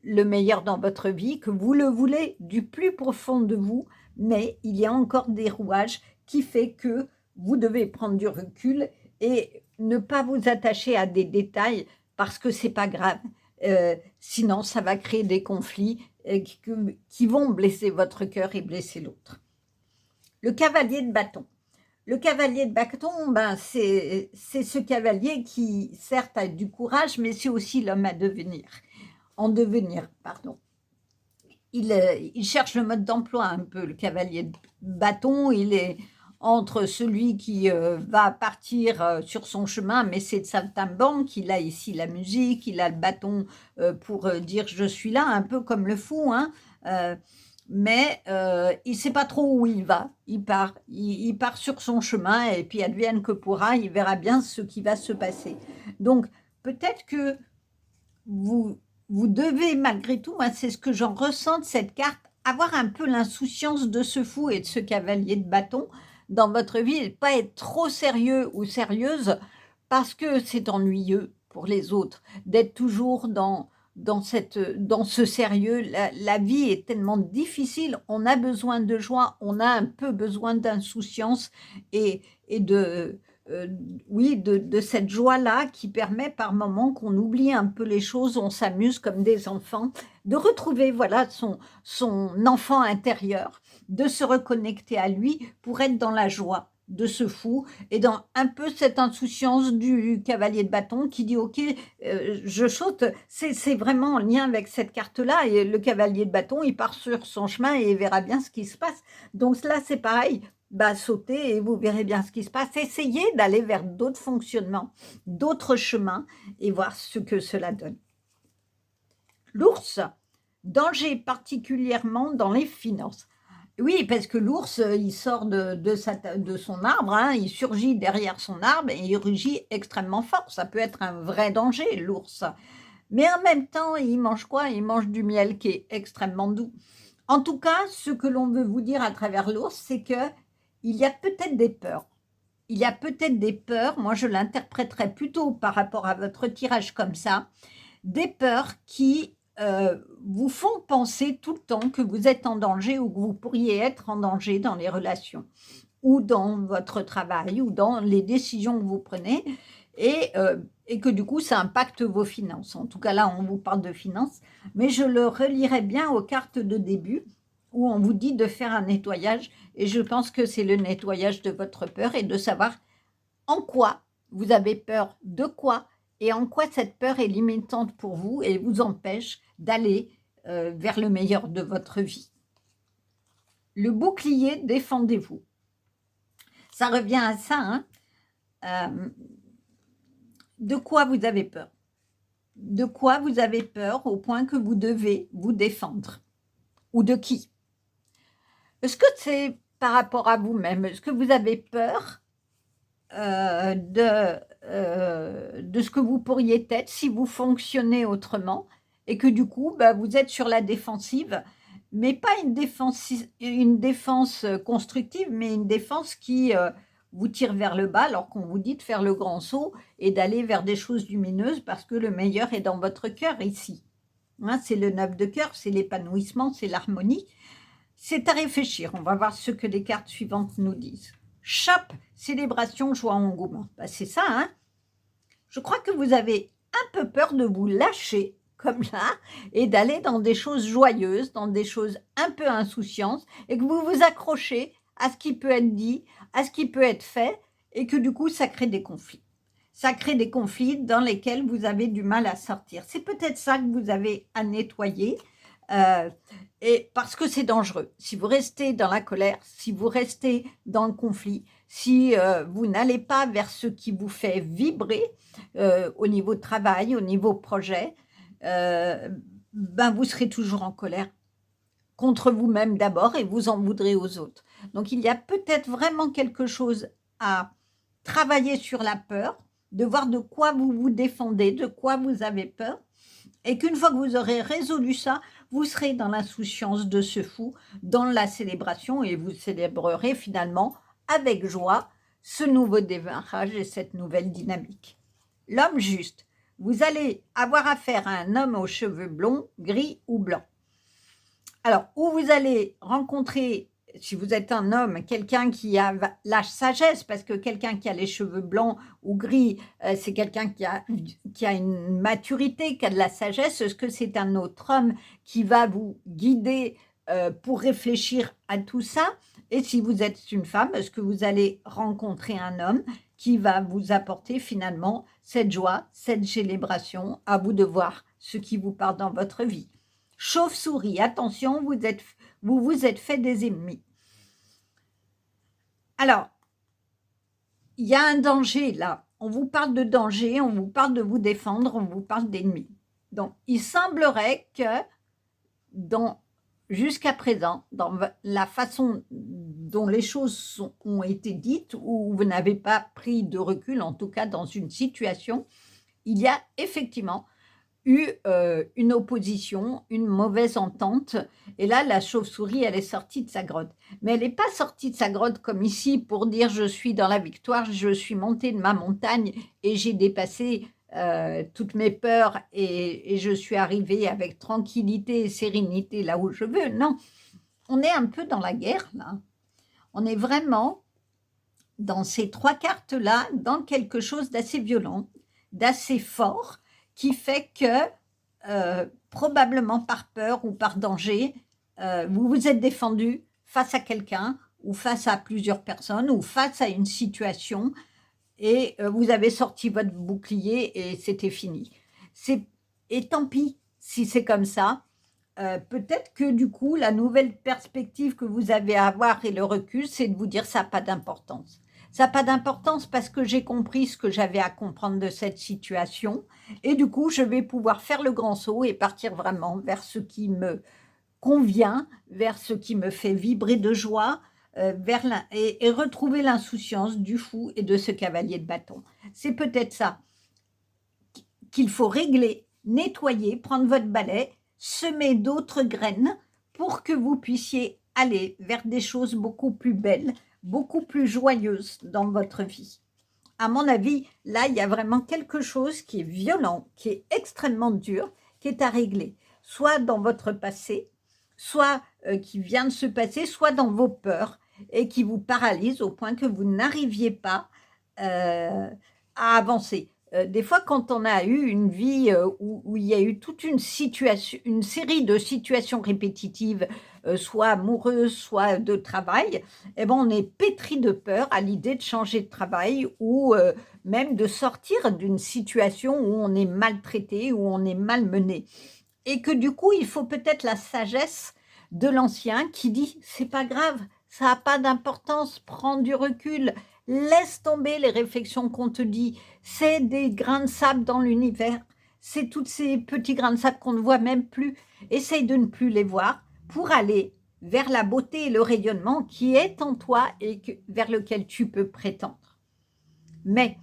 Speaker 1: le meilleur dans votre vie, que vous le voulez du plus profond de vous, mais il y a encore des rouages qui fait que vous devez prendre du recul et ne pas vous attacher à des détails parce que c'est pas grave. Sinon, ça va créer des conflits qui vont blesser votre cœur et blesser l'autre. Le cavalier de bâton. Le cavalier de bâton, c'est ce cavalier qui, certes, a du courage, mais c'est aussi l'homme en devenir. Il cherche le mode d'emploi un peu, le cavalier de bâton. Il est entre celui qui va partir sur son chemin, mais c'est de saltimbanque. Il a ici la musique, il a le bâton pour dire « je suis là », un peu comme le fou, hein. Mais il ne sait pas trop où il va. Il part sur son chemin et puis advienne que pourra, il verra bien ce qui va se passer. Donc, peut-être que vous vous devez malgré tout, moi c'est ce que j'en ressens de cette carte, avoir un peu l'insouciance de ce fou et de ce cavalier de bâton dans votre vie et pas être trop sérieux ou sérieuse parce que c'est ennuyeux pour les autres d'être toujours dans ce sérieux. La vie est tellement difficile, on a besoin de joie, on a un peu besoin d'insouciance et heu, oui, de cette joie-là qui permet par moments qu'on oublie un peu les choses, on s'amuse comme des enfants, de retrouver, voilà, son enfant intérieur, de se reconnecter à lui pour être dans la joie de ce fou et dans un peu cette insouciance du cavalier de bâton qui dit: «OK, je saute». C'est vraiment en lien avec cette carte-là et le cavalier de bâton, il part sur son chemin et il verra bien ce qui se passe. Donc là, c'est pareil, bah, sautez et vous verrez bien ce qui se passe. Essayez d'aller vers d'autres fonctionnements, d'autres chemins et voir ce que cela donne. L'ours, danger particulièrement dans les finances. Oui, parce que l'ours, il sort de son arbre, hein, il surgit derrière son arbre et il rugit extrêmement fort. Ça peut être un vrai danger, l'ours. Mais en même temps, il mange quoi? Il mange du miel qui est extrêmement doux. En tout cas, ce que l'on veut vous dire à travers l'ours, c'est que il y a peut-être des peurs. Il y a peut-être des peurs, moi je l'interpréterais plutôt par rapport à votre tirage comme ça, des peurs qui vous font penser tout le temps que vous êtes en danger ou que vous pourriez être en danger dans les relations ou dans votre travail ou dans les décisions que vous prenez et que du coup ça impacte vos finances. En tout cas là, on vous parle de finances, mais je le relierai bien aux cartes de début où on vous dit de faire un nettoyage et je pense que c'est le nettoyage de votre peur et de savoir en quoi vous avez peur, de quoi et en quoi cette peur est limitante pour vous et vous empêche d'aller vers le meilleur de votre vie. Le bouclier, défendez-vous. Ça revient à ça, hein. De quoi vous avez peur? De quoi vous avez peur au point que vous devez vous défendre? Ou de qui? Est-ce que c'est par rapport à vous-même? Est-ce que vous avez peur de ce que vous pourriez être si vous fonctionnez autrement et que du coup, bah, vous êtes sur la défensive, mais pas une défense constructive, mais une défense qui vous tire vers le bas alors qu'on vous dit de faire le grand saut et d'aller vers des choses lumineuses parce que le meilleur est dans votre cœur ici. Hein, c'est le 9 de cœur, c'est l'épanouissement, c'est l'harmonie. C'est à réfléchir. On va voir ce que les cartes suivantes nous disent. Chape, célébration, joie, engouement. Bah, c'est ça, hein. Je crois que vous avez un peu peur de vous lâcher, comme là, et d'aller dans des choses joyeuses, dans des choses un peu insouciantes, et que vous vous accrochez à ce qui peut être dit, à ce qui peut être fait, et que du coup, ça crée des conflits. Ça crée des conflits dans lesquels vous avez du mal à sortir. C'est peut-être ça que vous avez à nettoyer. Et parce que c'est dangereux. Si vous restez dans la colère, si vous restez dans le conflit, si vous n'allez pas vers ce qui vous fait vibrer au niveau de travail, au niveau projet, ben vous serez toujours en colère contre vous-même d'abord et vous en voudrez aux autres. Donc il y a peut-être vraiment quelque chose à travailler sur la peur, de voir de quoi vous vous défendez, de quoi vous avez peur, et qu'une fois que vous aurez résolu ça, vous serez dans l'insouciance de ce fou, dans la célébration, et vous célébrerez finalement avec joie ce nouveau démarrage et cette nouvelle dynamique. L'homme juste, vous allez avoir affaire à un homme aux cheveux blonds, gris ou blancs. Alors, où vous allez rencontrer, si vous êtes un homme, quelqu'un qui a la sagesse, parce que quelqu'un qui a les cheveux blancs ou gris, c'est quelqu'un qui a une maturité, qui a de la sagesse. Est-ce que c'est un autre homme qui va vous guider pour réfléchir à tout ça? Et si vous êtes une femme, est-ce que vous allez rencontrer un homme qui va vous apporter finalement cette joie, cette célébration? À vous de voir ce qui vous parle dans votre vie. Chauve-souris, attention, vous vous êtes fait des ennemis. Alors, il y a un danger là. On vous parle de danger, on vous parle de vous défendre, on vous parle d'ennemis. Donc, il semblerait que jusqu'à présent, dans la façon dont les choses ont été dites, ou vous n'avez pas pris de recul, en tout cas dans une situation, il y a effectivement eu une opposition, une mauvaise entente. Et là, la chauve-souris, elle est sortie de sa grotte. Mais elle n'est pas sortie de sa grotte comme ici pour dire je suis dans la victoire, je suis montée de ma montagne et j'ai dépassé toutes mes peurs et je suis arrivée avec tranquillité et sérénité là où je veux. Non, on est un peu dans la guerre là. On est vraiment dans ces 3 cartes-là, dans quelque chose d'assez violent, d'assez fort, qui fait que, probablement par peur ou par danger, vous vous êtes défendu face à quelqu'un ou face à plusieurs personnes ou face à une situation et vous avez sorti votre bouclier et c'était fini. Et tant pis si c'est comme ça. Peut-être que du coup, la nouvelle perspective que vous avez à avoir et le recul, c'est de vous dire ça n'a pas d'importance. Ça n'a pas d'importance parce que j'ai compris ce que j'avais à comprendre de cette situation et du coup, je vais pouvoir faire le grand saut et partir vraiment vers ce qui me convient, vers ce qui me fait vibrer de joie, et retrouver l'insouciance du fou et de ce cavalier de bâton. C'est peut-être ça qu'il faut régler, nettoyer, prendre votre balai, semer d'autres graines pour que vous puissiez aller vers des choses beaucoup plus belles, beaucoup plus joyeuses dans votre vie. À mon avis, là, il y a vraiment quelque chose qui est violent, qui est extrêmement dur, qui est à régler, soit dans votre passé, soit qui vient de se passer, soit dans vos peurs et qui vous paralyse au point que vous n'arriviez pas à avancer. Des fois, quand on a eu une vie où il y a eu toute une série de situations répétitives, soit amoureuses, soit de travail, eh ben, on est pétri de peur à l'idée de changer de travail ou même de sortir d'une situation où on est maltraité, où on est malmené. Et que du coup, il faut peut-être la sagesse de l'ancien qui dit « c'est pas grave, ça n'a pas d'importance, prends du recul, laisse tomber les réflexions qu'on te dit, c'est des grains de sable dans l'univers, c'est tous ces petits grains de sable qu'on ne voit même plus, essaye de ne plus les voir pour aller vers la beauté et le rayonnement qui est en toi et vers lequel tu peux prétendre. » Mais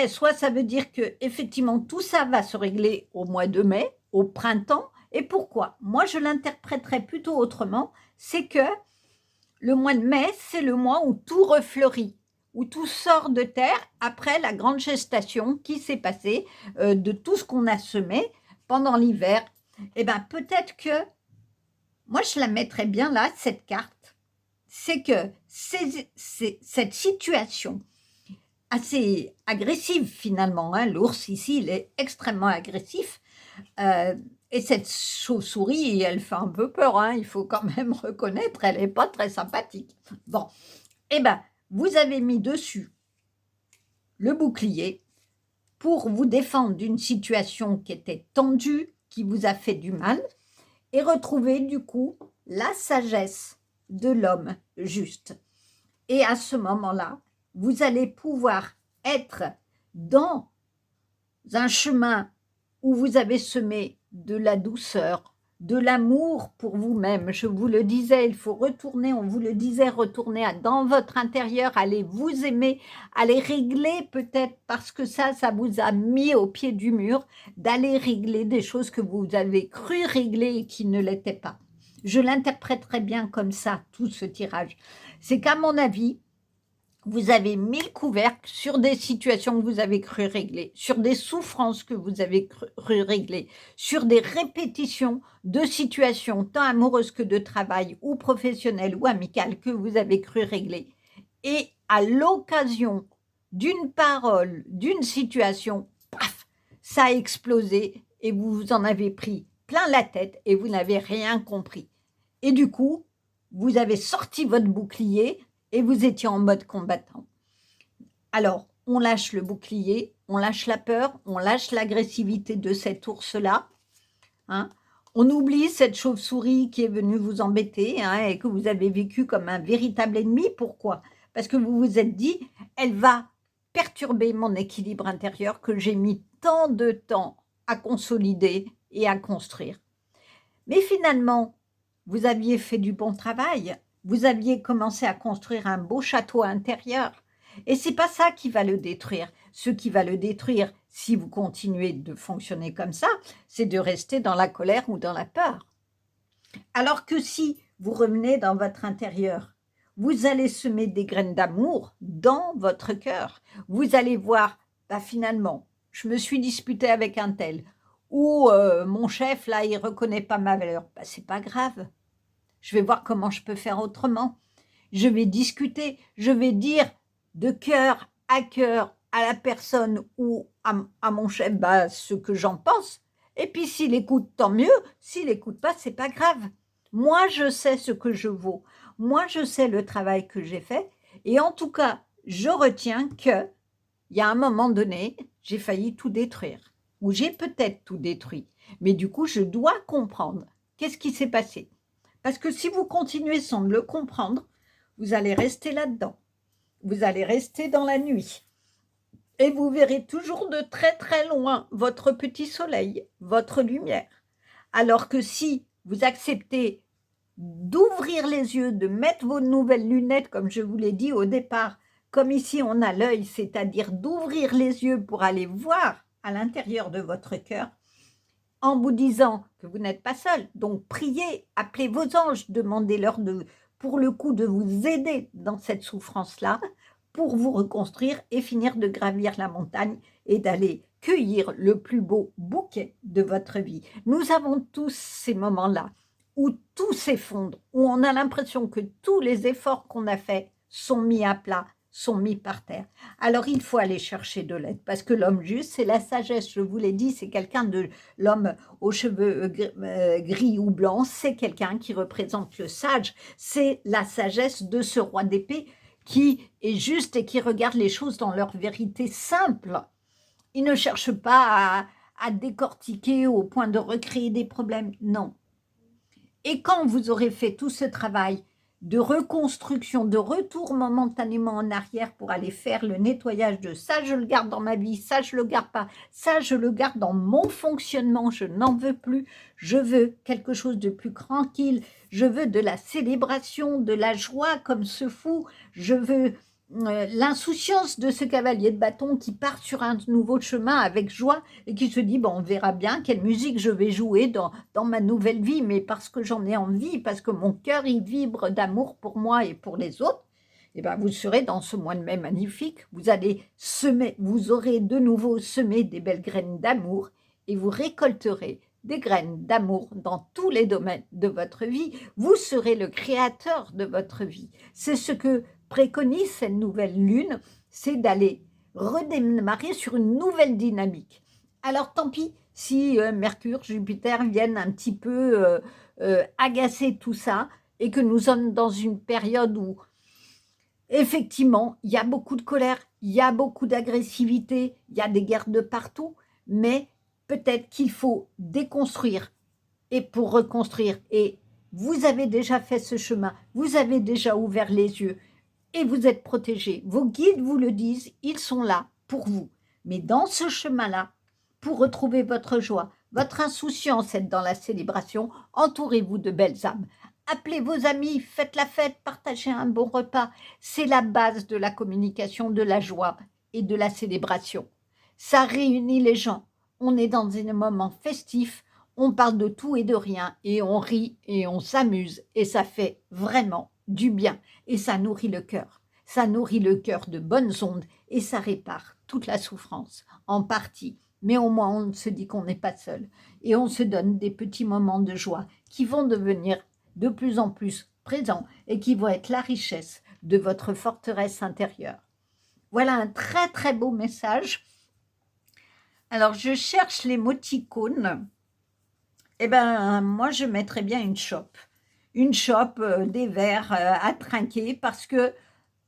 Speaker 1: soit ça veut dire que effectivement tout ça va se régler au mois de mai, au printemps. Et pourquoi? Moi, je l'interpréterais plutôt autrement. C'est que le mois de mai, c'est le mois où tout refleurit, où tout sort de terre après la grande gestation qui s'est passée de tout ce qu'on a semé pendant l'hiver. Eh bien, peut-être que, moi, je la mettrais bien là, cette carte. C'est que cette situation assez agressive finalement, hein. L'ours ici, il est extrêmement agressif. Et cette chauve-souris, elle fait un peu peur, hein, il faut quand même reconnaître, elle n'est pas très sympathique. Bon, eh bien, vous avez mis dessus le bouclier pour vous défendre d'une situation qui était tendue, qui vous a fait du mal, et retrouver du coup la sagesse de l'homme juste. Et à ce moment-là, vous allez pouvoir être dans un chemin où vous avez semé de la douceur, de l'amour pour vous-même. Je vous le disais, il faut retourner, on vous le disait, retourner dans votre intérieur, allez vous aimer, allez régler peut-être parce que ça vous a mis au pied du mur, d'aller régler des choses que vous avez cru régler et qui ne l'étaient pas. Je l'interpréterais bien comme ça, tout ce tirage. C'est qu'à mon avis, vous avez mis le couvercle sur des situations que vous avez cru régler, sur des souffrances que vous avez cru régler, sur des répétitions de situations tant amoureuses que de travail ou professionnelles ou amicales que vous avez cru régler. Et à l'occasion d'une parole, d'une situation, paf, ça a explosé et vous en avez pris plein la tête et vous n'avez rien compris. Et du coup, vous avez sorti votre bouclier et vous étiez en mode combattant. Alors, on lâche le bouclier, on lâche la peur, on lâche l'agressivité de cet ours-là. Hein. On oublie cette chauve-souris qui est venue vous embêter hein, et que vous avez vécu comme un véritable ennemi. Pourquoi? Parce que vous vous êtes dit, elle va perturber mon équilibre intérieur que j'ai mis tant de temps à consolider et à construire. Mais finalement, vous aviez fait du bon travail. Vous aviez commencé à construire un beau château intérieur. Et ce n'est pas ça qui va le détruire. Ce qui va le détruire, si vous continuez de fonctionner comme ça, c'est de rester dans la colère ou dans la peur. Alors que si vous revenez dans votre intérieur, vous allez semer des graines d'amour dans votre cœur. Vous allez voir, bah finalement, je me suis disputée avec un tel, ou mon chef, là, il reconnaît pas ma valeur. Bah, c'est pas grave. Je vais voir comment je peux faire autrement. Je vais discuter, je vais dire de cœur à la personne ou à mon chef bah, ce que j'en pense. Et puis s'il écoute, tant mieux. S'il n'écoute pas, c'est pas grave. Moi, je sais ce que je vaux. Moi, je sais le travail que j'ai fait. Et en tout cas, je retiens que il y a un moment donné, j'ai failli tout détruire. Ou j'ai peut-être tout détruit. Mais du coup, je dois comprendre qu'est-ce qui s'est passé. Parce que si vous continuez sans le comprendre, vous allez rester là-dedans. Vous allez rester dans la nuit. Et vous verrez toujours de très très loin votre petit soleil, votre lumière. Alors que si vous acceptez d'ouvrir les yeux, de mettre vos nouvelles lunettes, comme je vous l'ai dit au départ, comme ici on a l'œil, c'est-à-dire d'ouvrir les yeux pour aller voir à l'intérieur de votre cœur, en vous disant que vous n'êtes pas seul. Donc priez, appelez vos anges, demandez-leur pour le coup de vous aider dans cette souffrance-là, pour vous reconstruire et finir de gravir la montagne et d'aller cueillir le plus beau bouquet de votre vie. Nous avons tous ces moments-là où tout s'effondre, où on a l'impression que tous les efforts qu'on a faits sont mis à plat, sont mis par terre. Alors il faut aller chercher de l'aide, parce que l'homme juste, c'est la sagesse, je vous l'ai dit, c'est quelqu'un de l'homme aux cheveux gris ou blancs, c'est quelqu'un qui représente le sage, c'est la sagesse de ce roi d'épée qui est juste et qui regarde les choses dans leur vérité simple. Il ne cherche pas à décortiquer au point de recréer des problèmes, non. Et quand vous aurez fait tout ce travail de reconstruction, de retour momentanément en arrière pour aller faire le nettoyage de ça, je le garde dans ma vie, ça, je le garde pas, ça, je le garde dans mon fonctionnement, je n'en veux plus, je veux quelque chose de plus tranquille, je veux de la célébration, de la joie comme ce fou, je veux l'insouciance de ce cavalier de bâton qui part sur un nouveau chemin avec joie et qui se dit, bon, on verra bien quelle musique je vais jouer dans ma nouvelle vie, mais parce que j'en ai envie, parce que mon cœur, il vibre d'amour pour moi et pour les autres, et ben vous serez dans ce mois de mai magnifique, vous allez semer, vous aurez de nouveau semé des belles graines d'amour et vous récolterez des graines d'amour dans tous les domaines de votre vie. Vous serez le créateur de votre vie. C'est ce que préconise cette nouvelle lune, c'est d'aller redémarrer sur une nouvelle dynamique. Alors tant pis si Mercure, Jupiter viennent un petit peu agacer tout ça et que nous sommes dans une période où effectivement il y a beaucoup de colère, il y a beaucoup d'agressivité, il y a des guerres de partout, mais peut-être qu'il faut déconstruire et pour reconstruire. Et vous avez déjà fait ce chemin, vous avez déjà ouvert les yeux et vous êtes protégés. Vos guides vous le disent, ils sont là pour vous. Mais dans ce chemin-là, pour retrouver votre joie, votre insouciance, être dans la célébration, entourez-vous de belles âmes. Appelez vos amis, faites la fête, partagez un bon repas. C'est la base de la communication, de la joie et de la célébration. Ça réunit les gens. On est dans un moment festif, on parle de tout et de rien, et on rit et on s'amuse, et ça fait vraiment du bien, et ça nourrit le cœur. Ça nourrit le cœur de bonnes ondes, et ça répare toute la souffrance, en partie. Mais au moins, on se dit qu'on n'est pas seul, et on se donne des petits moments de joie qui vont devenir de plus en plus présents, et qui vont être la richesse de votre forteresse intérieure. Voilà un très très beau message. Alors, je cherche l'émoticône. Eh bien, moi, je mettrais bien une chope. Une chope, des verres à trinquer parce que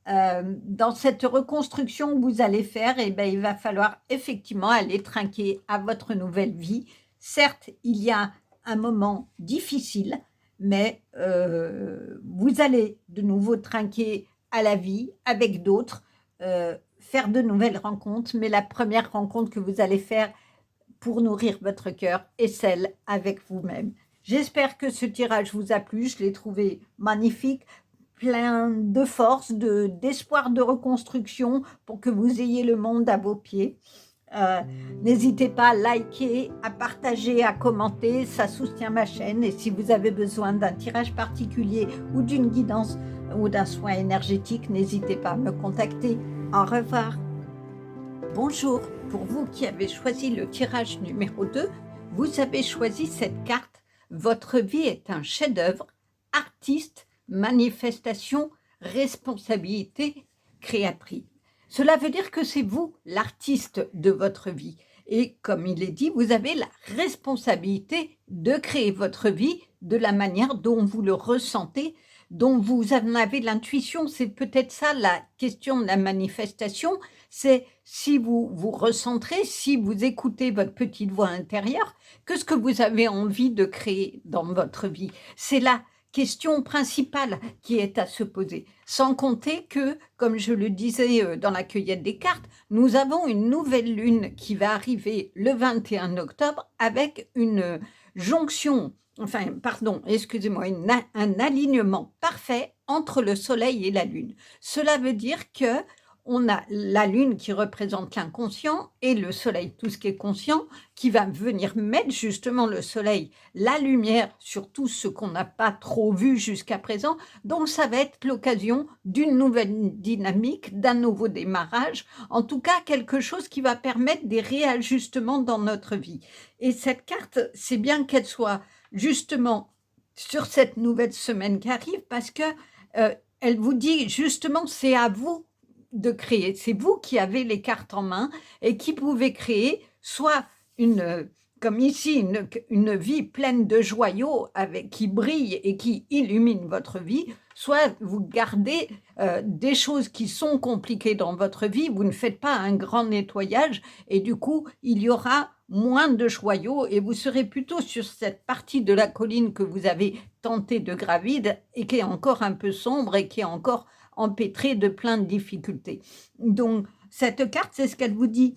Speaker 1: dans cette reconstruction que vous allez faire, eh bien, il va falloir effectivement aller trinquer à votre nouvelle vie. Certes, il y a un moment difficile, mais vous allez de nouveau trinquer à la vie avec d'autres, faire de nouvelles rencontres, mais la première rencontre que vous allez faire pour nourrir votre cœur est celle avec vous-même. J'espère que ce tirage vous a plu, je l'ai trouvé magnifique, plein de force, d'espoir de reconstruction pour que vous ayez le monde à vos pieds. Euh, N'hésitez pas à liker, à partager, à commenter, ça soutient ma chaîne. Et si vous avez besoin d'un tirage particulier ou d'une guidance ou d'un soin énergétique, n'hésitez pas à me contacter. Au revoir. Bonjour, pour vous qui avez choisi le tirage numéro 2, vous avez choisi cette carte. Votre vie est un chef-d'œuvre, artiste, manifestation, responsabilité, créatrice. Cela veut dire que c'est vous l'artiste de votre vie. Et comme il est dit, vous avez la responsabilité de créer votre vie de la manière dont vous le ressentez, dont vous en avez l'intuition. C'est peut-être ça la question de la manifestation, c'est si vous vous recentrez, si vous écoutez votre petite voix intérieure, que ce que vous avez envie de créer dans votre vie. C'est la question principale qui est à se poser. Sans compter que, comme je le disais dans la cueillette des cartes, nous avons une nouvelle lune qui va arriver le 21 octobre avec une jonction, excusez-moi, un alignement parfait entre le soleil et la lune. Cela veut dire que on a la lune qui représente l'inconscient et le soleil, tout ce qui est conscient, qui va venir mettre justement le soleil, la lumière sur tout ce qu'on n'a pas trop vu jusqu'à présent. Donc ça va être l'occasion d'une nouvelle dynamique, d'un nouveau démarrage, en tout cas quelque chose qui va permettre des réajustements dans notre vie. Et cette carte, c'est bien qu'elle soit justement sur cette nouvelle semaine qui arrive parce que elle vous dit justement c'est à vous de créer. C'est vous qui avez les cartes en main et qui pouvez créer soit comme ici, une vie pleine de joyaux qui brillent et qui illuminent votre vie, soit vous gardez des choses qui sont compliquées dans votre vie, vous ne faites pas un grand nettoyage et du coup, il y aura moins de joyaux et vous serez plutôt sur cette partie de la colline que vous avez tenté de gravir et qui est encore un peu sombre et qui est encore empêtré de plein de difficultés. Donc, cette carte, c'est ce qu'elle vous dit.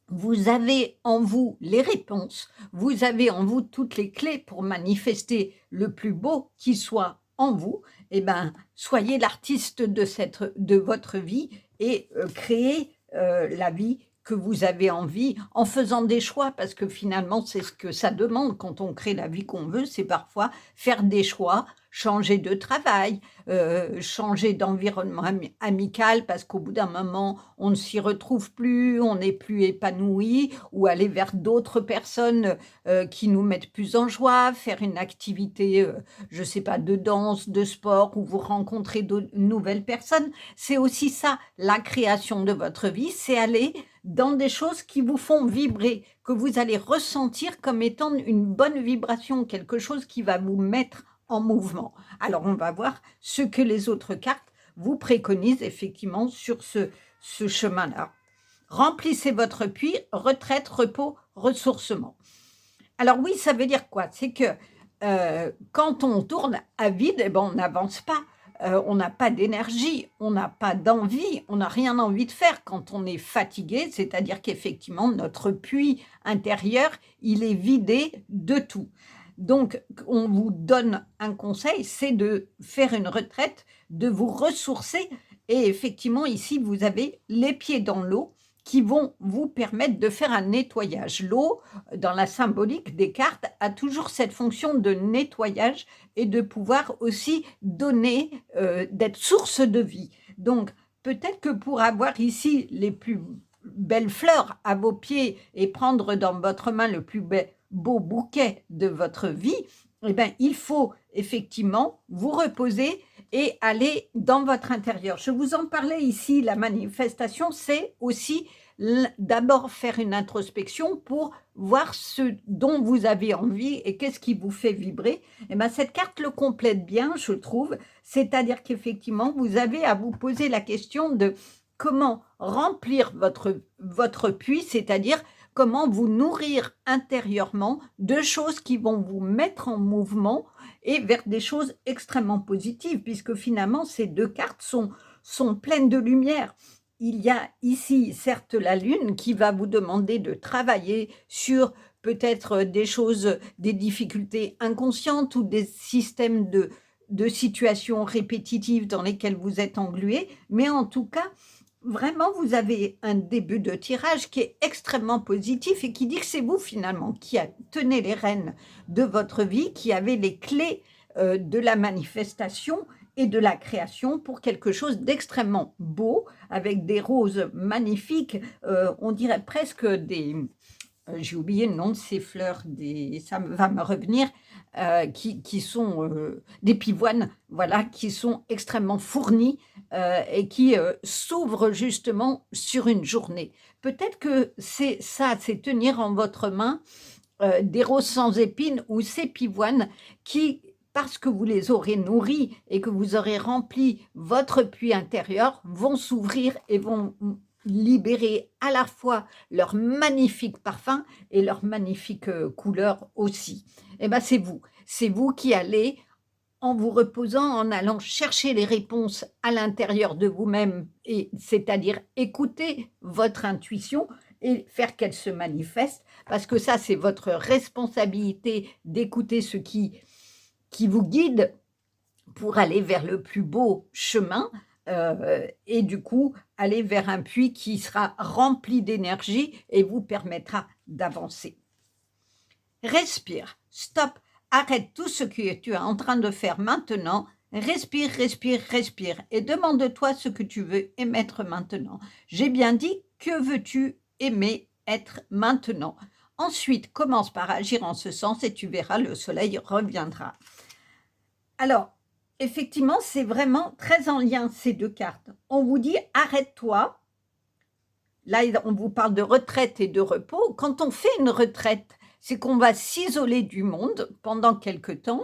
Speaker 1: Vous avez en vous les réponses, vous avez en vous toutes les clés pour manifester le plus beau qui soit en vous. Eh bien, soyez l'artiste de votre vie et créez la vie que vous avez envie en faisant des choix, parce que finalement, c'est ce que ça demande quand on crée la vie qu'on veut, c'est parfois faire des choix, changer de travail, changer d'environnement amical parce qu'au bout d'un moment, on ne s'y retrouve plus, on n'est plus épanoui, ou aller vers d'autres personnes qui nous mettent plus en joie, faire une activité, je ne sais pas, de danse, de sport, où vous rencontrez de nouvelles personnes. C'est aussi ça, la création de votre vie, c'est aller dans des choses qui vous font vibrer, que vous allez ressentir comme étant une bonne vibration, quelque chose qui va vous mettre en mouvement. Alors, on va voir ce que les autres cartes vous préconisent effectivement sur ce chemin-là. Remplissez votre puits, retraite, repos, ressourcement. Alors oui, ça veut dire quoi? C'est que quand on tourne à vide, eh ben, on n'avance pas. On n'a pas d'énergie, on n'a pas d'envie, on n'a rien envie de faire quand on est fatigué, c'est-à-dire qu'effectivement, notre puits intérieur, il est vidé de tout. Donc, on vous donne un conseil, c'est de faire une retraite, de vous ressourcer. Et effectivement, ici, vous avez les pieds dans l'eau qui vont vous permettre de faire un nettoyage. L'eau, dans la symbolique des cartes, a toujours cette fonction de nettoyage et de pouvoir aussi donner, d'être source de vie. Donc, peut-être que pour avoir ici les plus belles fleurs à vos pieds et prendre dans votre main le plus beau bouquet de votre vie, eh bien, il faut effectivement vous reposer et aller dans votre intérieur. Je vous en parlais ici, la manifestation, c'est aussi d'abord faire une introspection pour voir ce dont vous avez envie et qu'est-ce qui vous fait vibrer. Et bien, cette carte le complète bien, je trouve, c'est-à-dire qu'effectivement, vous avez à vous poser la question de comment remplir votre puits, c'est-à-dire comment vous nourrir intérieurement de choses qui vont vous mettre en mouvement et vers des choses extrêmement positives, puisque finalement, ces deux cartes sont pleines de lumière. Il y a ici, certes, la Lune qui va vous demander de travailler sur peut-être des choses, des difficultés inconscientes ou des systèmes de situations répétitives dans lesquelles vous êtes englué, mais en tout cas, vraiment, vous avez un début de tirage qui est extrêmement positif et qui dit que c'est vous finalement qui tenez les rênes de votre vie, qui avez les clés de la manifestation et de la création pour quelque chose d'extrêmement beau, avec des roses magnifiques, on dirait presque des, j'ai oublié le nom de ces fleurs, ça va me revenir, qui sont des pivoines, voilà, qui sont extrêmement fournies et qui s'ouvrent justement sur une journée. Peut-être que c'est ça, c'est tenir en votre main des roses sans épines ou ces pivoines qui, parce que vous les aurez nourries et que vous aurez rempli votre puits intérieur, vont s'ouvrir et vont libérer à la fois leur magnifique parfum et leur magnifique couleur aussi. Et ben c'est vous qui allez en vous reposant, en allant chercher les réponses à l'intérieur de vous-même, et c'est-à-dire écouter votre intuition et faire qu'elle se manifeste, parce que ça, c'est votre responsabilité d'écouter ce qui vous guide pour aller vers le plus beau chemin et du coup, aller vers un puits qui sera rempli d'énergie et vous permettra d'avancer. Respire, stop, arrête tout ce que tu es en train de faire maintenant. Respire, respire, respire et demande-toi ce que tu veux émettre maintenant. J'ai bien dit, que veux-tu aimer être maintenant? Ensuite, commence par agir en ce sens et tu verras, le soleil reviendra. Alors, effectivement, c'est vraiment très en lien ces deux cartes. On vous dit, arrête-toi. Là, on vous parle de retraite et de repos. Quand on fait une retraite, c'est qu'on va s'isoler du monde pendant quelque temps,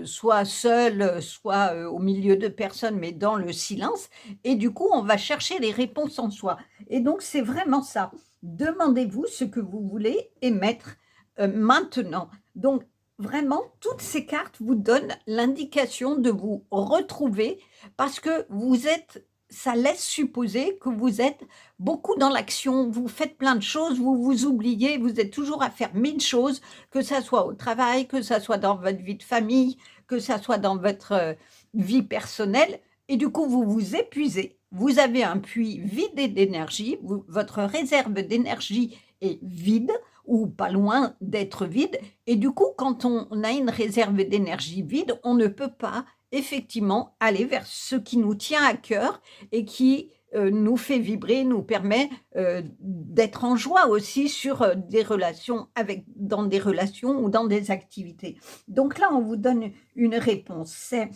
Speaker 1: soit seul, soit au milieu de personnes, mais dans le silence. Et du coup, on va chercher les réponses en soi. Et donc, c'est vraiment ça. Demandez-vous ce que vous voulez émettre maintenant. Donc, vraiment, toutes ces cartes vous donnent l'indication de vous retrouver parce que vous êtes, ça laisse supposer que vous êtes beaucoup dans l'action, vous faites plein de choses, vous vous oubliez, vous êtes toujours à faire 1000 choses, que ça soit au travail, que ça soit dans votre vie de famille, que ça soit dans votre vie personnelle, et du coup, vous vous épuisez. Vous avez un puits vide d'énergie, votre réserve d'énergie est vide, ou pas loin d'être vide, et du coup, quand on a une réserve d'énergie vide, on ne peut pas effectivement aller vers ce qui nous tient à cœur et qui nous fait vibrer, nous permet d'être en joie aussi sur des relations dans des relations ou dans des activités. Donc là, on vous donne une réponse. C'est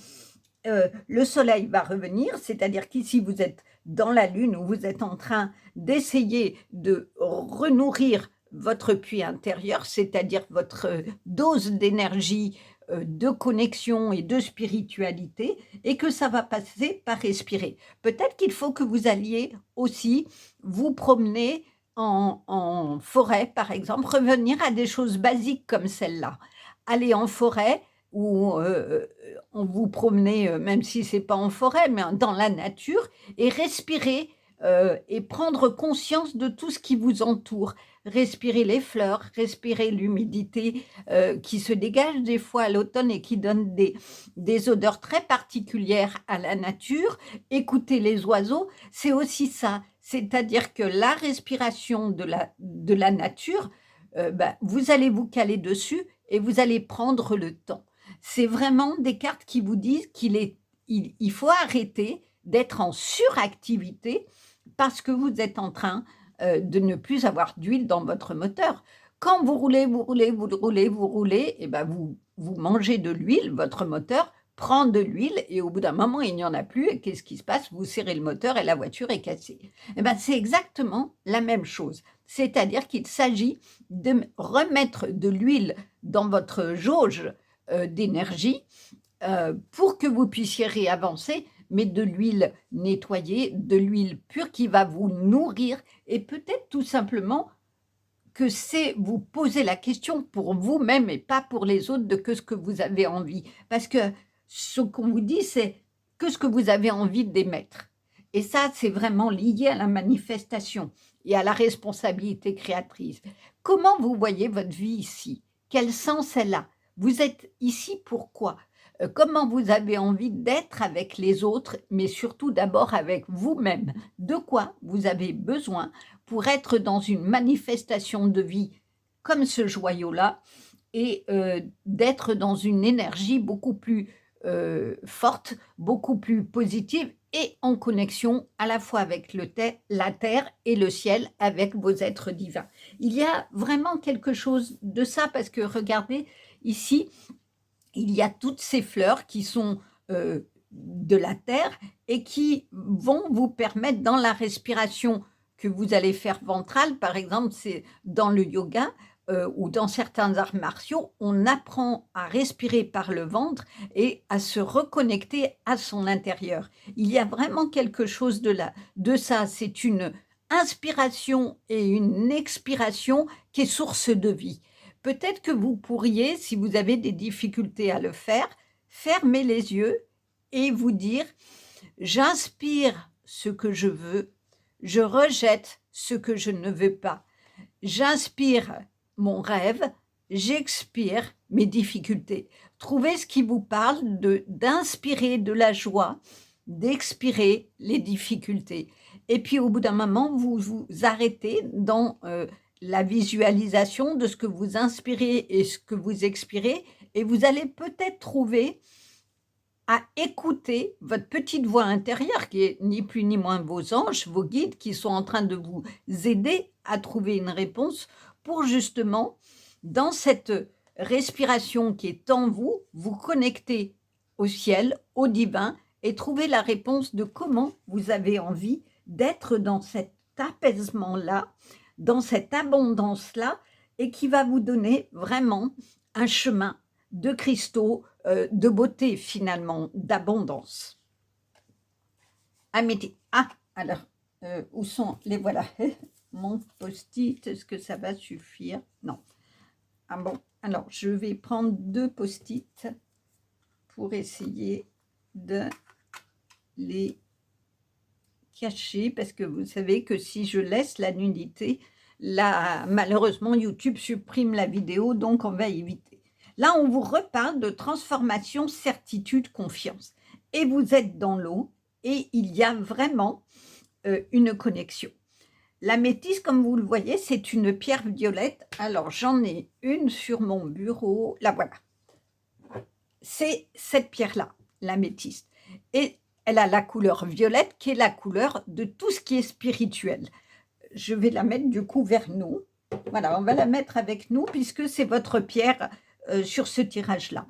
Speaker 1: le soleil va revenir, c'est-à-dire qu'ici vous êtes dans la lune où vous êtes en train d'essayer de renourrir votre puits intérieur, c'est-à-dire votre dose d'énergie, de connexion et de spiritualité, et que ça va passer par respirer. Peut-être qu'il faut que vous alliez aussi vous promener en forêt, par exemple, revenir à des choses basiques comme celle-là. Aller en forêt où on vous promenez, même si c'est pas en forêt, mais dans la nature, et respirer et prendre conscience de tout ce qui vous entoure. Respirer les fleurs, respirer l'humidité qui se dégage des fois à l'automne et qui donne des odeurs très particulières à la nature. Écouter les oiseaux, c'est aussi ça. C'est-à-dire que la respiration de la nature, vous allez vous caler dessus et vous allez prendre le temps. C'est vraiment des cartes qui vous disent il faut arrêter d'être en suractivité parce que vous êtes en train de ne plus avoir d'huile dans votre moteur. Quand vous roulez, vous roulez, vous roulez, vous roulez, et vous mangez de l'huile, votre moteur prend de l'huile et au bout d'un moment, il n'y en a plus. Et qu'est-ce qui se passe? Vous serrez le moteur et la voiture est cassée. C'est exactement la même chose. C'est-à-dire qu'il s'agit de remettre de l'huile dans votre jauge d'énergie pour que vous puissiez réavancer, mais de l'huile nettoyée, de l'huile pure qui va vous nourrir et peut-être tout simplement que c'est vous poser la question pour vous-même et pas pour les autres de que ce que vous avez envie. Parce que ce qu'on vous dit, c'est que ce que vous avez envie d'émettre. Et ça, c'est vraiment lié à la manifestation et à la responsabilité créatrice. Comment vous voyez votre vie ici? Quel sens elle a? Vous êtes ici pourquoi? comment vous avez envie d'être avec les autres, mais surtout d'abord avec vous-même. De quoi vous avez besoin pour être dans une manifestation de vie comme ce joyau-là et d'être dans une énergie beaucoup plus, forte, beaucoup plus positive et en connexion à la fois avec la terre et le ciel, avec vos êtres divins. Il y a vraiment quelque chose de ça parce que regardez ici, il y a toutes ces fleurs qui sont, de la terre et qui vont vous permettre dans la respiration que vous allez faire ventrale, par exemple, c'est dans le yoga, ou dans certains arts martiaux, on apprend à respirer par le ventre et à se reconnecter à son intérieur. Il y a vraiment quelque chose de ça, c'est une inspiration et une expiration qui est source de vie. Peut-être que vous pourriez, si vous avez des difficultés à le faire, fermer les yeux et vous dire: «J'inspire ce que je veux, je rejette ce que je ne veux pas. J'inspire mon rêve, j'expire mes difficultés». Trouvez ce qui vous parle d'inspirer de la joie, d'expirer les difficultés et puis au bout d'un moment, vous vous arrêtez dans, la visualisation de ce que vous inspirez et ce que vous expirez et vous allez peut-être trouver à écouter votre petite voix intérieure qui est ni plus ni moins vos anges, vos guides qui sont en train de vous aider à trouver une réponse pour justement, dans cette respiration qui est en vous, vous connecter au ciel, au divin et trouver la réponse de comment vous avez envie d'être dans cet apaisement-là, dans cette abondance-là et qui va vous donner vraiment un chemin de cristaux, de beauté finalement, d'abondance. Alors, où sont les voilà. Mon post-it, est-ce que ça va suffire? Non. Ah bon, alors je vais prendre 2 post-it pour essayer de les cacher parce que vous savez que si je laisse la nudité, là, malheureusement, YouTube supprime la vidéo, donc on va éviter. Là, on vous reparle de transformation, certitude, confiance. Et vous êtes dans l'eau et il y a vraiment une connexion. L'améthyste, comme vous le voyez, c'est une pierre violette. Alors, j'en ai une sur mon bureau. La voilà. C'est cette pierre-là, l'améthyste. Et elle a la couleur violette qui est la couleur de tout ce qui est spirituel. Je vais la mettre du coup vers nous. Voilà, on va la mettre avec nous puisque c'est votre pierre sur ce tirage-là.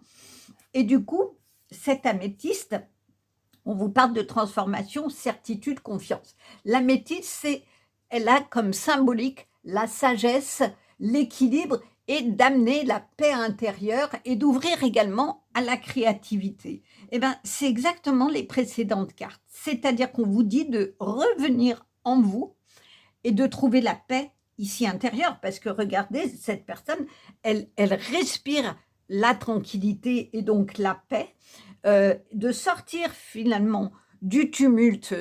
Speaker 1: Et du coup, cette améthyste, on vous parle de transformation, certitude, confiance. L'améthyste, elle a comme symbolique la sagesse, l'équilibre et d'amener la paix intérieure et d'ouvrir également à la créativité. Eh bien, c'est exactement les précédentes cartes. C'est-à-dire qu'on vous dit de revenir en vous et de trouver la paix ici intérieure. Parce que regardez, cette personne, elle respire la tranquillité et donc la paix. De sortir finalement du tumulte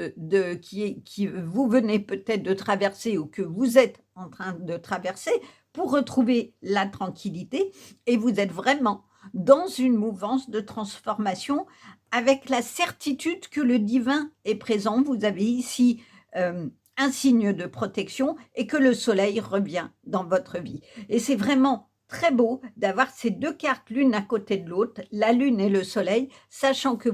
Speaker 1: qui vous venez peut-être de traverser ou que vous êtes en train de traverser pour retrouver la tranquillité et vous êtes vraiment dans une mouvance de transformation avec la certitude que le divin est présent. Vous avez ici un signe de protection et que le soleil revient dans votre vie. Et c'est vraiment très beau d'avoir ces 2 cartes l'une à côté de l'autre, la lune et le soleil, sachant que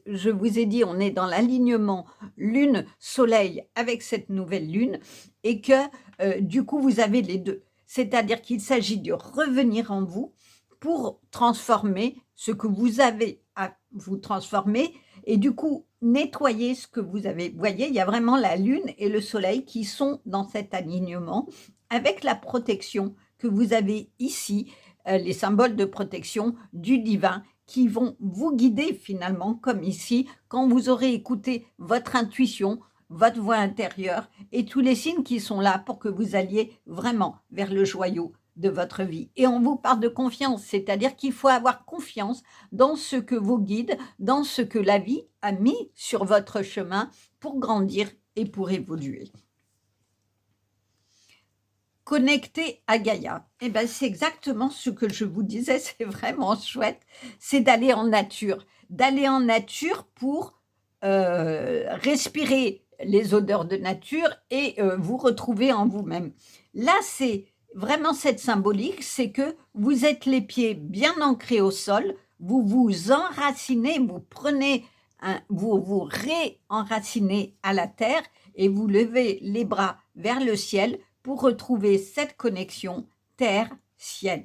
Speaker 1: je vous ai dit, on est dans l'alignement lune-soleil avec cette nouvelle lune et que du coup, vous avez les deux. C'est-à-dire qu'il s'agit de revenir en vous pour transformer ce que vous avez à vous transformer et du coup, nettoyer ce que vous avez. Vous voyez, il y a vraiment la lune et le soleil qui sont dans cet alignement avec la protection que vous avez ici, les symboles de protection du divin qui vont vous guider finalement, comme ici, quand vous aurez écouté votre intuition, votre voix intérieure et tous les signes qui sont là pour que vous alliez vraiment vers le joyau de votre vie. Et on vous parle de confiance, c'est-à-dire qu'il faut avoir confiance dans ce que vous guide, dans ce que la vie a mis sur votre chemin pour grandir et pour évoluer. connecté à Gaïa. Eh ben, c'est exactement ce que je vous disais, c'est vraiment chouette, c'est d'aller en nature. D'aller en nature pour respirer les odeurs de nature et vous retrouver en vous-même. Là, c'est vraiment cette symbolique, c'est que vous êtes les pieds bien ancrés au sol, vous vous enracinez, vous prenez, vous vous réenracinez à la terre et vous levez les bras vers le ciel pour retrouver cette connexion terre-ciel.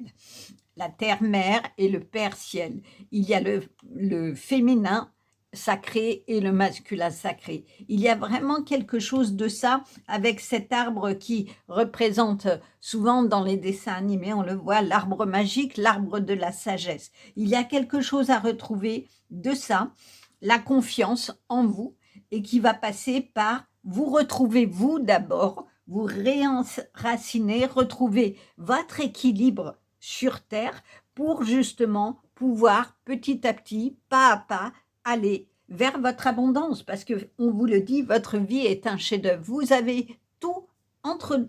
Speaker 1: La terre-mère et le père-ciel. Il y a le féminin sacré et le masculin sacré. Il y a vraiment quelque chose de ça avec cet arbre qui représente souvent dans les dessins animés, on le voit, l'arbre magique, l'arbre de la sagesse. Il y a quelque chose à retrouver de ça, la confiance en vous et qui va passer par vous retrouver vous d'abord, vous réenraciner, retrouver votre équilibre sur Terre pour justement pouvoir petit à petit, pas à pas, aller vers votre abondance. Parce qu'on vous le dit, votre vie est un chef-d'œuvre. Vous avez tout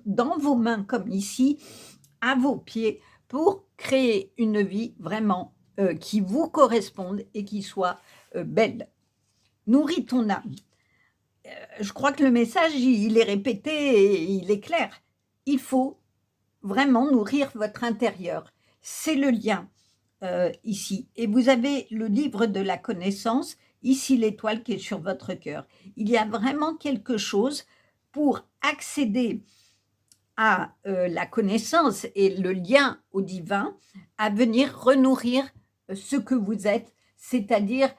Speaker 1: dans vos mains comme ici, à vos pieds, pour créer une vie vraiment qui vous corresponde et qui soit belle. Nourris ton âme. Je crois que le message, il est répété et il est clair. Il faut vraiment nourrir votre intérieur. C'est le lien ici. Et vous avez le livre de la connaissance, ici l'étoile qui est sur votre cœur. Il y a vraiment quelque chose pour accéder à la connaissance et le lien au divin, à venir renourrir ce que vous êtes, c'est-à-dire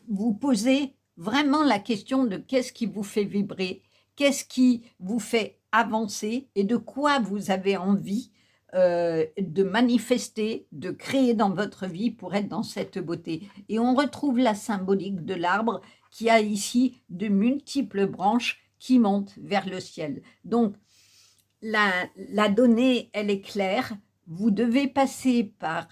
Speaker 1: vous poser vraiment la question de qu'est-ce qui vous fait vibrer, qu'est-ce qui vous fait avancer et de quoi vous avez envie de manifester, de créer dans votre vie pour être dans cette beauté. Et on retrouve la symbolique de l'arbre qui a ici de multiples branches qui montent vers le ciel. Donc, la donnée, elle est claire. Vous devez passer par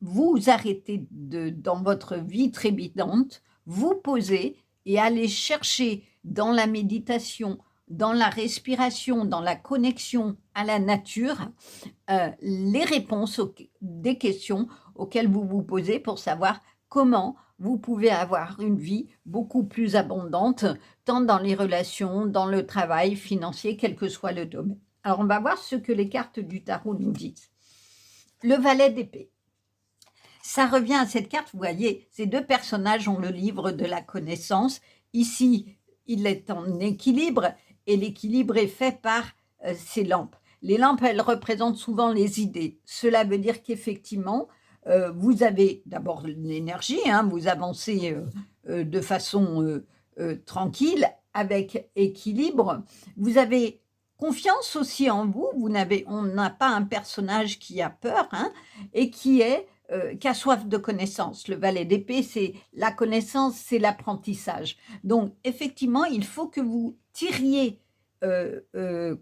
Speaker 1: vous arrêter dans votre vie trépidante, vous poser et aller chercher dans la méditation, dans la respiration, dans la connexion à la nature, les réponses des questions auxquelles vous vous posez pour savoir comment vous pouvez avoir une vie beaucoup plus abondante, tant dans les relations, dans le travail financier, quel que soit le domaine. Alors, on va voir ce que les cartes du tarot nous disent. Le valet d'épée. Ça revient à cette carte, vous voyez, ces deux personnages ont le livre de la connaissance. Ici, il est en équilibre et l'équilibre est fait par ces lampes. Les lampes, elles représentent souvent les idées. Cela veut dire qu'effectivement, vous avez d'abord l'énergie, vous avancez de façon tranquille, avec équilibre. Vous avez confiance aussi en vous. On n'a pas un personnage qui a peur et qui a soif de connaissance. Le valet d'épée, c'est la connaissance, c'est l'apprentissage. Donc, effectivement, il faut que vous tiriez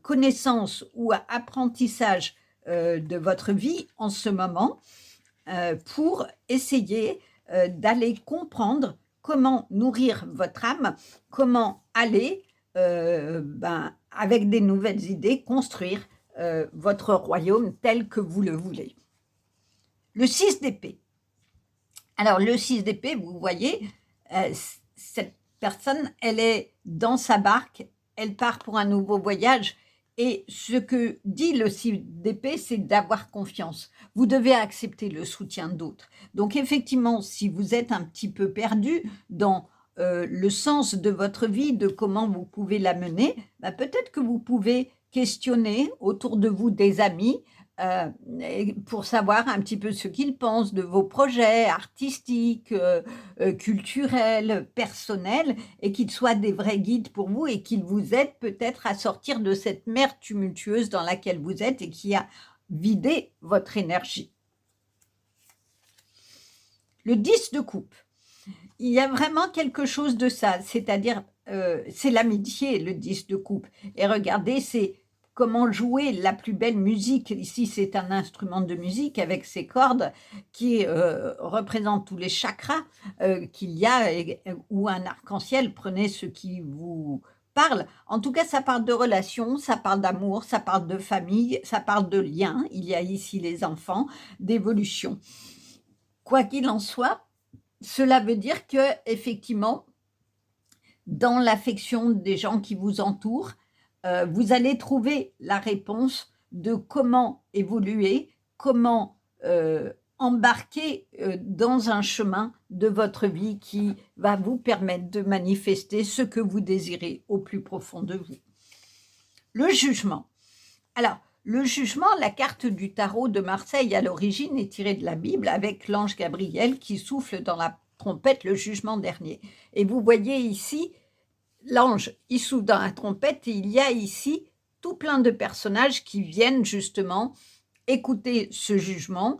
Speaker 1: connaissance ou apprentissage de votre vie en ce moment pour essayer d'aller comprendre comment nourrir votre âme, comment aller avec des nouvelles idées, construire votre royaume tel que vous le voulez. Le 6 d'épée. Alors, le 6 d'épée, vous voyez, cette personne, elle est dans sa barque, elle part pour un nouveau voyage. Et ce que dit le 6 d'épée, c'est d'avoir confiance. Vous devez accepter le soutien d'autres. Donc, effectivement, si vous êtes un petit peu perdu dans le sens de votre vie, de comment vous pouvez la mener, peut-être que vous pouvez questionner autour de vous des amis, pour savoir un petit peu ce qu'ils pensent de vos projets artistiques, culturels, personnels, et qu'ils soient des vrais guides pour vous et qu'ils vous aident peut-être à sortir de cette mer tumultueuse dans laquelle vous êtes et qui a vidé votre énergie. Le 10 de coupe. Il y a vraiment quelque chose de ça, c'est-à-dire c'est l'amitié, le 10 de coupe. Et regardez, c'est comment jouer la plus belle musique. Ici, c'est un instrument de musique avec ses cordes qui représente tous les chakras qu'il y a, ou un arc-en-ciel. Prenez ce qui vous parle. En tout cas, ça parle de relations, ça parle d'amour, ça parle de famille, ça parle de liens. Il y a ici les enfants, d'évolution. Quoi qu'il en soit, cela veut dire que effectivement, dans l'affection des gens qui vous entourent, vous allez trouver la réponse de comment évoluer, comment embarquer dans un chemin de votre vie qui va vous permettre de manifester ce que vous désirez au plus profond de vous. Le jugement. Alors, le jugement, la carte du tarot de Marseille à l'origine est tirée de la Bible avec l'ange Gabriel qui souffle dans la trompette le jugement dernier. Et vous voyez ici, l'ange, il souffle dans la trompette et il y a ici tout plein de personnages qui viennent justement écouter ce jugement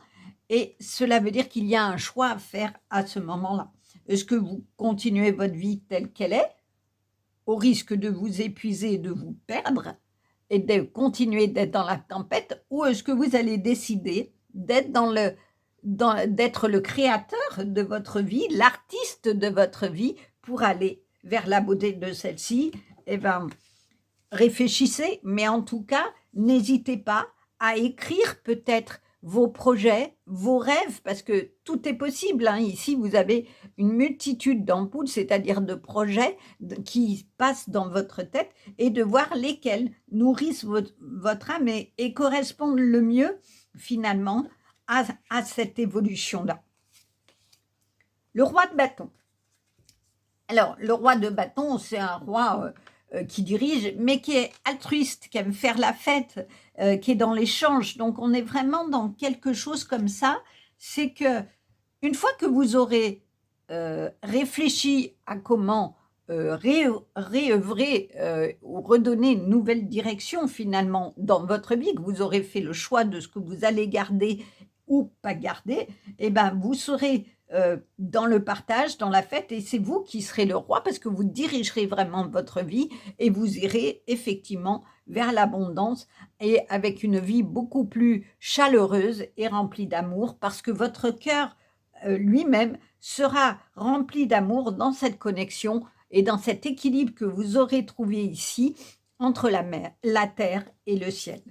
Speaker 1: et cela veut dire qu'il y a un choix à faire à ce moment-là. Est-ce que vous continuez votre vie telle qu'elle est, au risque de vous épuiser et de vous perdre et de continuer d'être dans la tempête, ou est-ce que vous allez décider d'être d'être le créateur de votre vie, l'artiste de votre vie pour aller vers la beauté de celle-ci? Eh bien, réfléchissez, mais en tout cas, n'hésitez pas à écrire peut-être vos projets, vos rêves, parce que tout est possible. Hein. Ici, vous avez une multitude d'ampoules, c'est-à-dire de projets qui passent dans votre tête, et de voir lesquels nourrissent votre âme et correspondent le mieux, finalement, à cette évolution-là. Le roi de bâton. Alors, le roi de bâton, c'est un roi qui dirige, mais qui est altruiste, qui aime faire la fête, qui est dans l'échange. Donc, on est vraiment dans quelque chose comme ça. C'est que une fois que vous aurez réfléchi à comment réœuvrer ou redonner une nouvelle direction finalement dans votre vie, que vous aurez fait le choix de ce que vous allez garder ou pas garder, eh ben, vous serez dans le partage, dans la fête, et c'est vous qui serez le roi parce que vous dirigerez vraiment votre vie et vous irez effectivement vers l'abondance et avec une vie beaucoup plus chaleureuse et remplie d'amour parce que votre cœur lui-même sera rempli d'amour dans cette connexion et dans cet équilibre que vous aurez trouvé ici entre la mer, la terre et le ciel.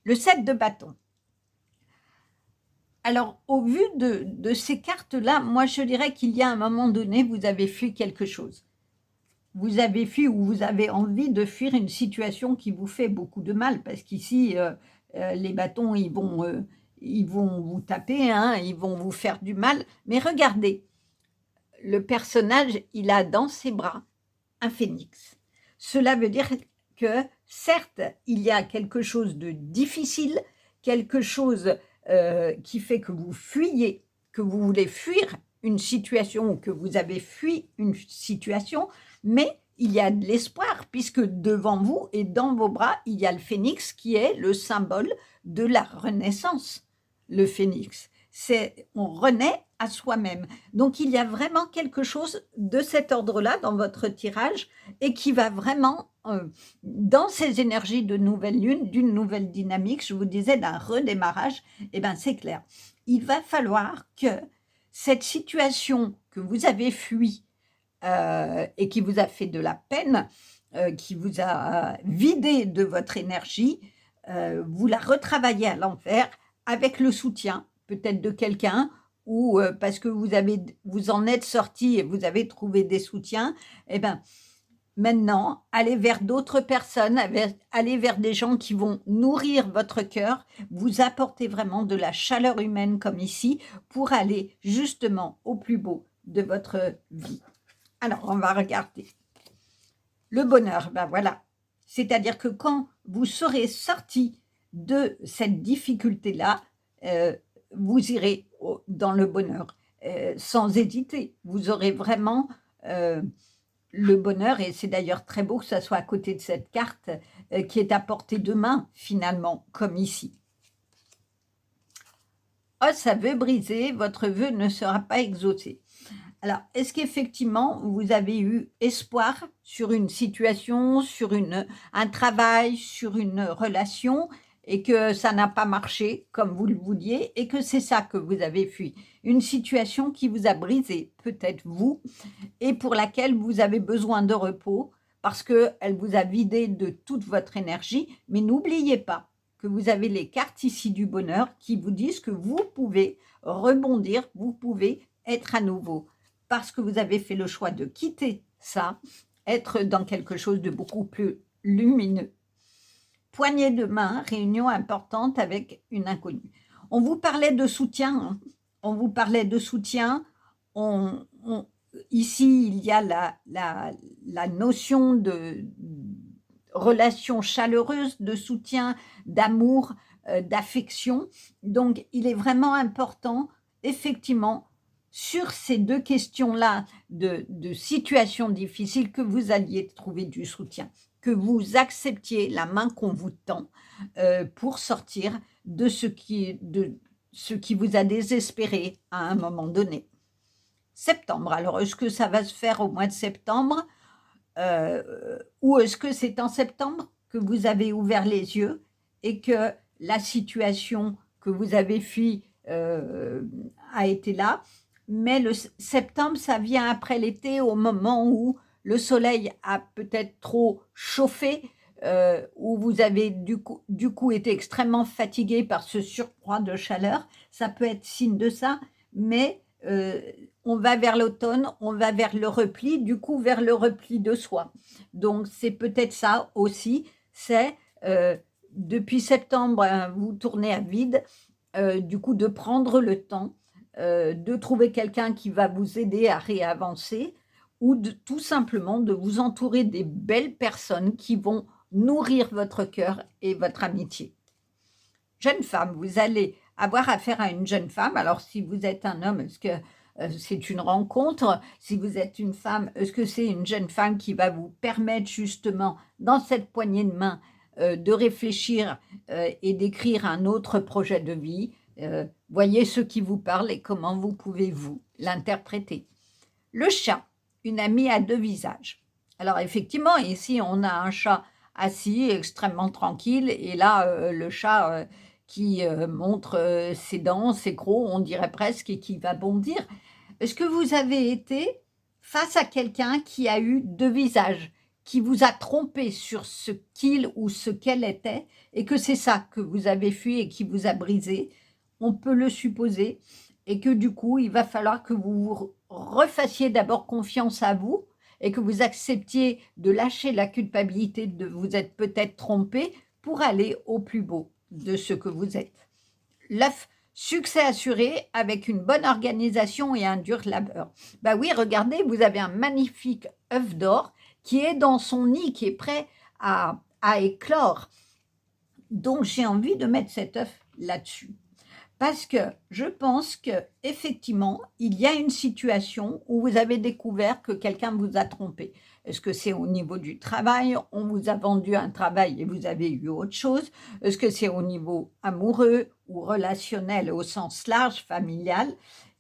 Speaker 1: Le 7 de bâton. Alors, au vu de ces cartes-là, moi, je dirais qu'il y a un moment donné, vous avez fui quelque chose. Vous avez fui ou vous avez envie de fuir une situation qui vous fait beaucoup de mal, parce qu'ici, les bâtons, ils vont vous taper, hein, ils vont vous faire du mal. Mais regardez, le personnage, il a dans ses bras un phénix. Cela veut dire que, certes, il y a quelque chose de difficile, quelque chose qui fait que vous fuyez, que vous voulez fuir une situation ou que vous avez fui une situation, mais il y a de l'espoir puisque devant vous et dans vos bras, il y a le phénix qui est le symbole de la renaissance. Le phénix, on renaît à soi-même. Donc, il y a vraiment quelque chose de cet ordre-là dans votre tirage et qui va vraiment, dans ces énergies de nouvelle lune, d'une nouvelle dynamique, je vous disais d'un redémarrage, eh bien, c'est clair. Il va falloir que cette situation que vous avez fui et qui vous a fait de la peine, qui vous a vidé de votre énergie, vous la retravaillez à l'envers avec le soutien peut-être de quelqu'un ou parce que vous en êtes sorti et vous avez trouvé des soutiens, eh bien, maintenant, allez vers d'autres personnes, allez vers des gens qui vont nourrir votre cœur, vous apporter vraiment de la chaleur humaine comme ici pour aller justement au plus beau de votre vie. Alors, on va regarder. Le bonheur, ben voilà. C'est-à-dire que quand vous serez sorti de cette difficulté-là, vous irez dans le bonheur sans hésiter. Vous aurez vraiment le bonheur, et c'est d'ailleurs très beau que ça soit à côté de cette carte qui est à portée de main, finalement, comme ici. Oh, ça veut briser, votre vœu ne sera pas exaucé. Alors, est-ce qu'effectivement, vous avez eu espoir sur une situation, sur un travail, sur une relation, et que ça n'a pas marché comme vous le vouliez, et que c'est ça que vous avez fui? Une situation qui vous a brisé, peut-être vous, et pour laquelle vous avez besoin de repos, parce qu'elle vous a vidé de toute votre énergie. Mais n'oubliez pas que vous avez les cartes ici du bonheur qui vous disent que vous pouvez rebondir, vous pouvez être à nouveau. Parce que vous avez fait le choix de quitter ça, être dans quelque chose de beaucoup plus lumineux. Poignée de main, réunion importante avec une inconnue. On vous parlait de soutien, hein. On vous parlait de soutien. Ici, il y a la notion de relation chaleureuse, de soutien, d'amour, d'affection. Donc, il est vraiment important, effectivement, sur ces deux questions-là de situations difficiles, que vous alliez trouver du soutien, que vous acceptiez la main qu'on vous tend pour sortir de ce qui vous a désespéré à un moment donné. Septembre, alors est-ce que ça va se faire au mois de septembre ou est-ce que c'est en septembre que vous avez ouvert les yeux et que la situation que vous avez fui a été là? Mais le septembre, ça vient après l'été, au moment où le soleil a peut-être trop chauffé, où vous avez du coup été extrêmement fatigué par ce surcroît de chaleur. Ça peut être signe de ça, mais on va vers l'automne, on va vers le repli, du coup vers le repli de soi. Donc c'est peut-être ça aussi, c'est depuis septembre, vous tournez à vide, du coup de prendre le temps de trouver quelqu'un qui va vous aider à réavancer ou tout simplement de vous entourer des belles personnes qui vont nourrir votre cœur et votre amitié. Jeune femme, vous allez avoir affaire à une jeune femme. Alors, si vous êtes un homme, est-ce que c'est une rencontre? Si vous êtes une femme, est-ce que c'est une jeune femme qui va vous permettre justement, dans cette poignée de main, de réfléchir et d'écrire un autre projet de vie? Voyez ce qui vous parle et comment vous pouvez vous l'interpréter. Le chat, une amie à deux visages. Alors effectivement, ici on a un chat assis, extrêmement tranquille, et là le chat qui montre ses dents, ses crocs, on dirait presque, et qui va bondir. Est-ce que vous avez été face à quelqu'un qui a eu deux visages, qui vous a trompé sur ce qu'il ou ce qu'elle était, et que c'est ça que vous avez fui et qui vous a brisé? On peut le supposer, et que du coup, il va falloir que vous refassiez d'abord confiance à vous et que vous acceptiez de lâcher la culpabilité de vous être peut-être trompé pour aller au plus beau de ce que vous êtes. L'œuf, succès assuré avec une bonne organisation et un dur labeur. Bah oui, regardez, vous avez un magnifique œuf d'or qui est dans son nid, qui est prêt à éclore. Donc, j'ai envie de mettre cet œuf là-dessus. Parce que je pense qu'effectivement, il y a une situation où vous avez découvert que quelqu'un vous a trompé. Est-ce que c'est au niveau du travail? On vous a vendu un travail et vous avez eu autre chose? Est-ce que c'est au niveau amoureux ou relationnel au sens large, familial?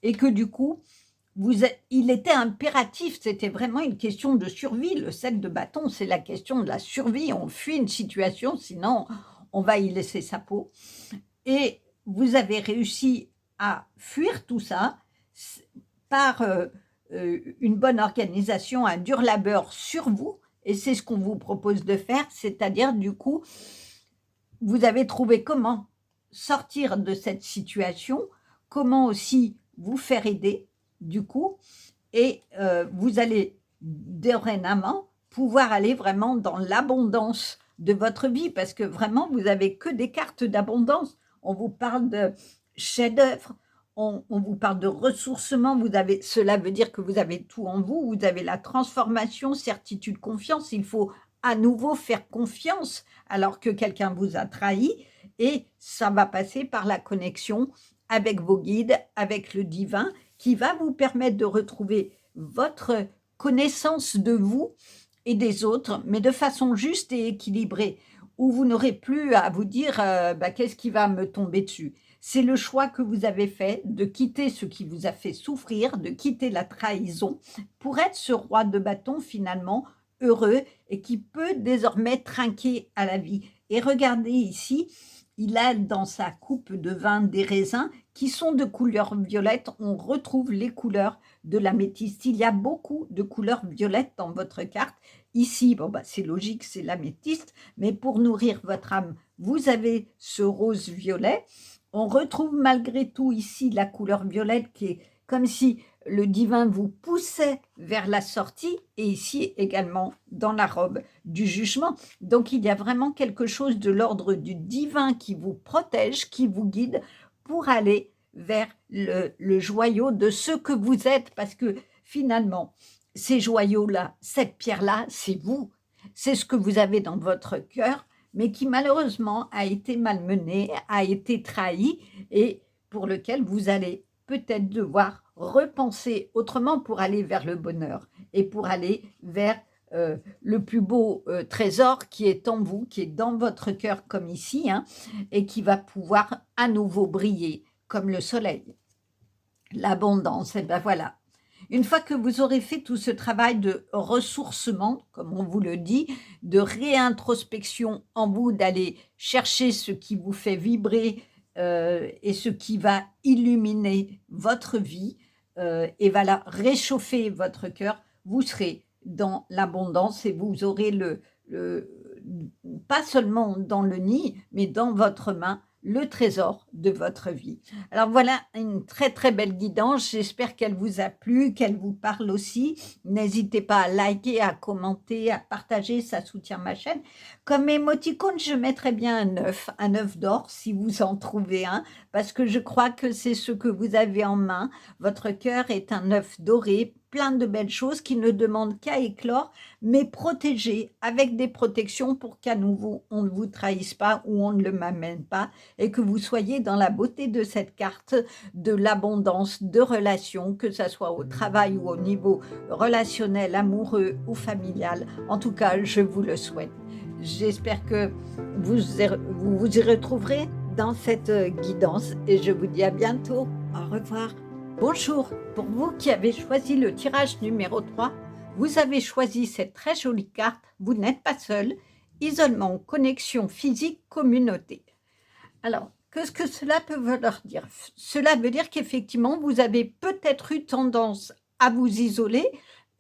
Speaker 1: Et que du coup, il était impératif, c'était vraiment une question de survie. Le 7 de bâton, c'est la question de la survie. On fuit une situation, sinon on va y laisser sa peau. Et vous avez réussi à fuir tout ça par une bonne organisation, un dur labeur sur vous, et c'est ce qu'on vous propose de faire, c'est-à-dire du coup, vous avez trouvé comment sortir de cette situation, comment aussi vous faire aider du coup, et vous allez dorénavant pouvoir aller vraiment dans l'abondance de votre vie, parce que vraiment, vous n'avez que des cartes d'abondance. On vous parle de chef-d'œuvre, on vous parle de ressourcement, cela veut dire que vous avez tout en vous, vous avez la transformation, certitude, confiance. Il faut à nouveau faire confiance alors que quelqu'un vous a trahi, et ça va passer par la connexion avec vos guides, avec le divin, qui va vous permettre de retrouver votre connaissance de vous et des autres, mais de façon juste et équilibrée, où vous n'aurez plus à vous dire qu'est-ce qui va me tomber dessus. C'est le choix que vous avez fait de quitter ce qui vous a fait souffrir, de quitter la trahison, pour être ce roi de bâton finalement heureux et qui peut désormais trinquer à la vie. Et regardez ici, il a dans sa coupe de vin des raisins qui sont de couleur violette. On retrouve les couleurs de l'améthyste. Il y a beaucoup de couleurs violettes dans votre carte. ici, bon, bah, c'est logique, c'est l'améthyste, mais pour nourrir votre âme, vous avez ce rose violet. On retrouve malgré tout ici la couleur violette qui est comme si le divin vous poussait vers la sortie, et ici également dans la robe du jugement. Donc il y a vraiment quelque chose de l'ordre du divin qui vous protège, qui vous guide pour aller vers le joyau de ce que vous êtes, parce que finalement, ces joyaux-là, cette pierre-là, c'est vous. C'est ce que vous avez dans votre cœur, mais qui malheureusement a été malmené, a été trahi, et pour lequel vous allez peut-être devoir repenser autrement pour aller vers le bonheur et pour aller vers le plus beau trésor qui est en vous, qui est dans votre cœur comme ici, hein, et qui va pouvoir à nouveau briller comme le soleil. L'abondance, et ben voilà. Une fois que vous aurez fait tout ce travail de ressourcement, comme on vous le dit, de réintrospection en vous, d'aller chercher ce qui vous fait vibrer et ce qui va illuminer votre vie et va la réchauffer votre cœur, vous serez dans l'abondance et vous aurez pas seulement dans le nid, mais dans votre main, le trésor de votre vie. Alors voilà une très très belle guidance, j'espère qu'elle vous a plu, qu'elle vous parle aussi. N'hésitez pas à liker, à commenter, à partager, ça soutient ma chaîne. Comme émoticône, je mettrais bien un œuf d'or si vous en trouvez un, parce que je crois que c'est ce que vous avez en main. Votre cœur est un œuf doré, plein de belles choses qui ne demandent qu'à éclore, mais protégé avec des protections pour qu'à nouveau on ne vous trahisse pas ou on ne le m'amène pas, et que vous soyez dans la beauté de cette carte de l'abondance de relations, que ce soit au travail ou au niveau relationnel, amoureux ou familial. En tout cas, je vous le souhaite. J'espère que vous y retrouverez dans cette guidance et je vous dis à bientôt. Au revoir. Bonjour, pour vous qui avez choisi le tirage numéro 3, vous avez choisi cette très jolie carte, vous n'êtes pas seul, isolement, connexion physique, communauté. Alors, qu'est-ce que cela peut vouloir dire? Cela veut dire qu'effectivement, vous avez peut-être eu tendance à vous isoler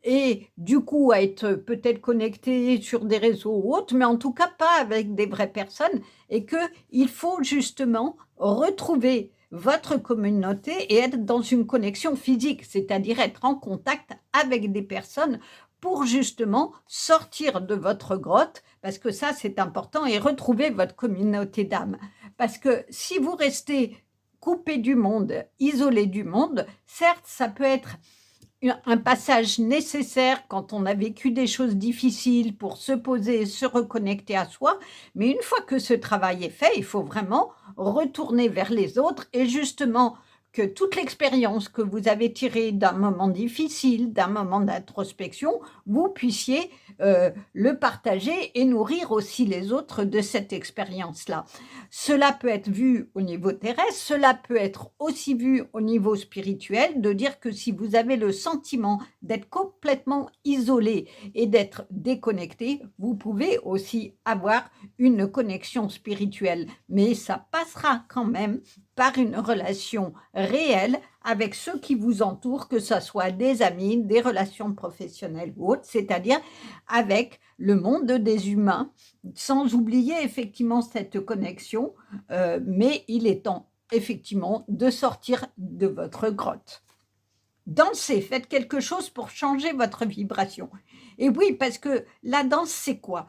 Speaker 1: et du coup à être peut-être connecté sur des réseaux ou autres, mais en tout cas pas avec des vraies personnes, et qu'il faut justement retrouver votre communauté et être dans une connexion physique, c'est-à-dire être en contact avec des personnes pour justement sortir de votre grotte, parce que ça c'est important, et retrouver votre communauté d'âme. Parce que si vous restez coupé du monde, isolé du monde, certes ça peut être un passage nécessaire quand on a vécu des choses difficiles pour se poser, se reconnecter à soi, mais une fois que ce travail est fait, il faut vraiment retourner vers les autres, et justement que toute l'expérience que vous avez tirée d'un moment difficile, d'un moment d'introspection, vous puissiez le partager et nourrir aussi les autres de cette expérience-là. Cela peut être vu au niveau terrestre, cela peut être aussi vu au niveau spirituel, de dire que si vous avez le sentiment d'être complètement isolé et d'être déconnecté, vous pouvez aussi avoir une connexion spirituelle, mais ça passera quand même par une relation réelle avec ceux qui vous entourent, que ce soit des amis, des relations professionnelles ou autres, c'est-à-dire avec le monde des humains, sans oublier effectivement cette connexion, mais il est temps effectivement de sortir de votre grotte. Dansez, faites quelque chose pour changer votre vibration. Et oui, parce que la danse, c'est quoi?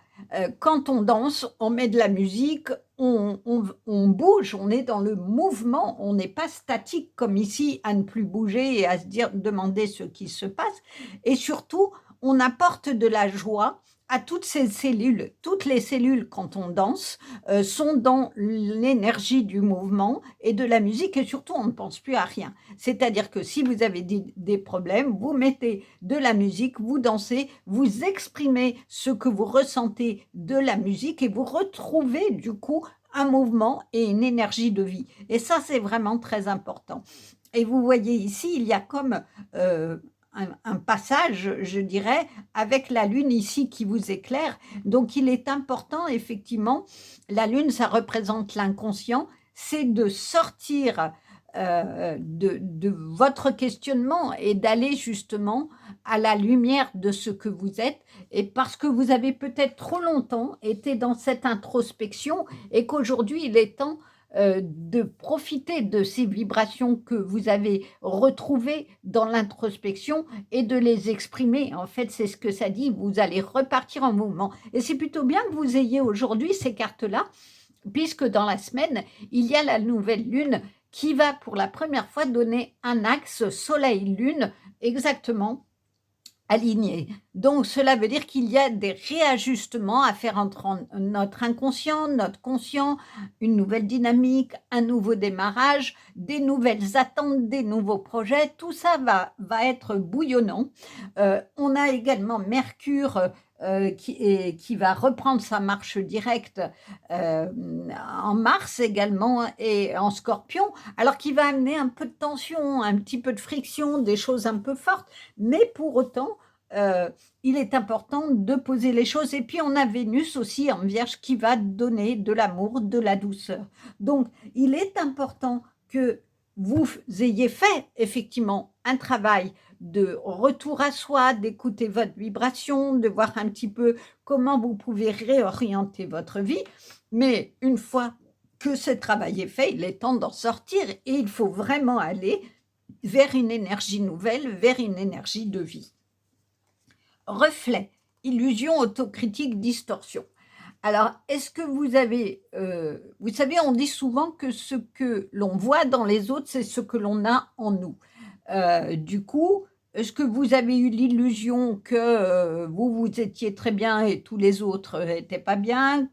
Speaker 1: Quand on danse, on met de la musique, on bouge, on est dans le mouvement, on n'est pas statique comme ici à ne plus bouger et à se demander ce qui se passe. Et surtout, on apporte de la joie à toutes ces cellules. Toutes les cellules, quand on danse, sont dans l'énergie du mouvement et de la musique, et surtout, on ne pense plus à rien. C'est-à-dire que si vous avez des problèmes, vous mettez de la musique, vous dansez, vous exprimez ce que vous ressentez de la musique et vous retrouvez du coup un mouvement et une énergie de vie. Et ça, c'est vraiment très important. Et vous voyez ici, il y a comme un passage, je dirais, avec la lune ici qui vous éclaire. Donc, il est important, effectivement, la lune, ça représente l'inconscient, c'est de sortir de votre questionnement et d'aller justement à la lumière de ce que vous êtes, et parce que vous avez peut-être trop longtemps été dans cette introspection et qu'aujourd'hui il est temps de profiter de ces vibrations que vous avez retrouvées dans l'introspection et de les exprimer. En fait, c'est ce que ça dit, vous allez repartir en mouvement. Et c'est plutôt bien que vous ayez aujourd'hui ces cartes-là, puisque dans la semaine, il y a la nouvelle lune qui va pour la première fois donner un axe soleil-lune exactement aligné. Donc, cela veut dire qu'il y a des réajustements à faire entre notre inconscient, notre conscient, une nouvelle dynamique, un nouveau démarrage, des nouvelles attentes, des nouveaux projets. Tout ça va être bouillonnant. On a également Mercure qui va reprendre sa marche directe en mars également et en Scorpion, alors qui va amener un peu de tension, un petit peu de friction, des choses un peu fortes, mais pour autant, il est important de poser les choses. Et puis on a Vénus aussi en Vierge qui va donner de l'amour, de la douceur. Donc il est important que vous ayez fait effectivement un travail de retour à soi, d'écouter votre vibration, de voir un petit peu comment vous pouvez réorienter votre vie. Mais une fois que ce travail est fait, il est temps d'en sortir et il faut vraiment aller vers une énergie nouvelle, vers une énergie de vie. Reflet, illusion, autocritique, distorsion. Alors, est-ce que vous avez, vous savez, on dit souvent que ce que l'on voit dans les autres, c'est ce que l'on a en nous. Du coup, est-ce que vous avez eu l'illusion que vous étiez très bien et tous les autres n'étaient pas bien,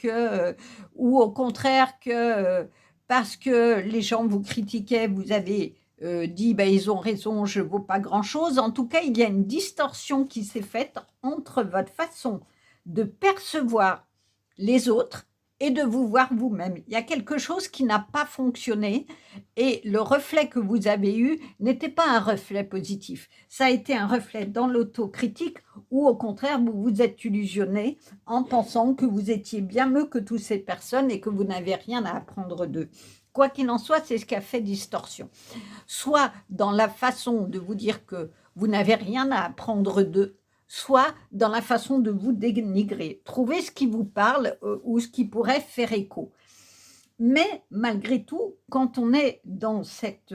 Speaker 1: ou au contraire que parce que les gens vous critiquaient, vous avez dit ben, ils ont raison, je ne vaux pas grand-chose. En tout cas, il y a une distorsion qui s'est faite entre votre façon de percevoir les autres et de vous voir vous-même. Il y a quelque chose qui n'a pas fonctionné et le reflet que vous avez eu n'était pas un reflet positif. Ça a été un reflet dans l'autocritique ou au contraire, vous vous êtes illusionné en pensant que vous étiez bien mieux que toutes ces personnes et que vous n'avez rien à apprendre d'eux. Quoi qu'il en soit, c'est ce qui a fait distorsion. Soit dans la façon de vous dire que vous n'avez rien à apprendre d'eux, soit dans la façon de vous dénigrer. Trouvez ce qui vous parle ou ce qui pourrait faire écho. Mais malgré tout, quand on est dans cette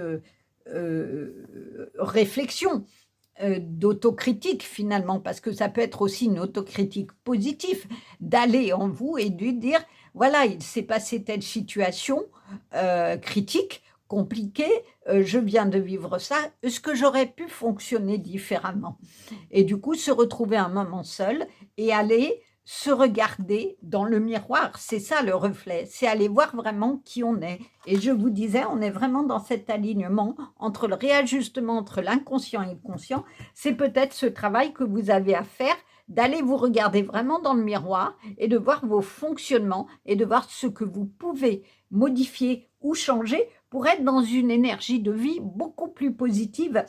Speaker 1: réflexion d'autocritique finalement, parce que ça peut être aussi une autocritique positive, d'aller en vous et de dire, voilà, il s'est passé telle situation critique, compliquée, je viens de vivre ça, est-ce que j'aurais pu fonctionner différemment? Et du coup, se retrouver un moment seul et aller se regarder dans le miroir. C'est ça le reflet, c'est aller voir vraiment qui on est. Et je vous disais, on est vraiment dans cet alignement entre le réajustement entre l'inconscient et le conscient. C'est peut-être ce travail que vous avez à faire, d'aller vous regarder vraiment dans le miroir et de voir vos fonctionnements et de voir ce que vous pouvez modifier ou changer pour être dans une énergie de vie beaucoup plus positive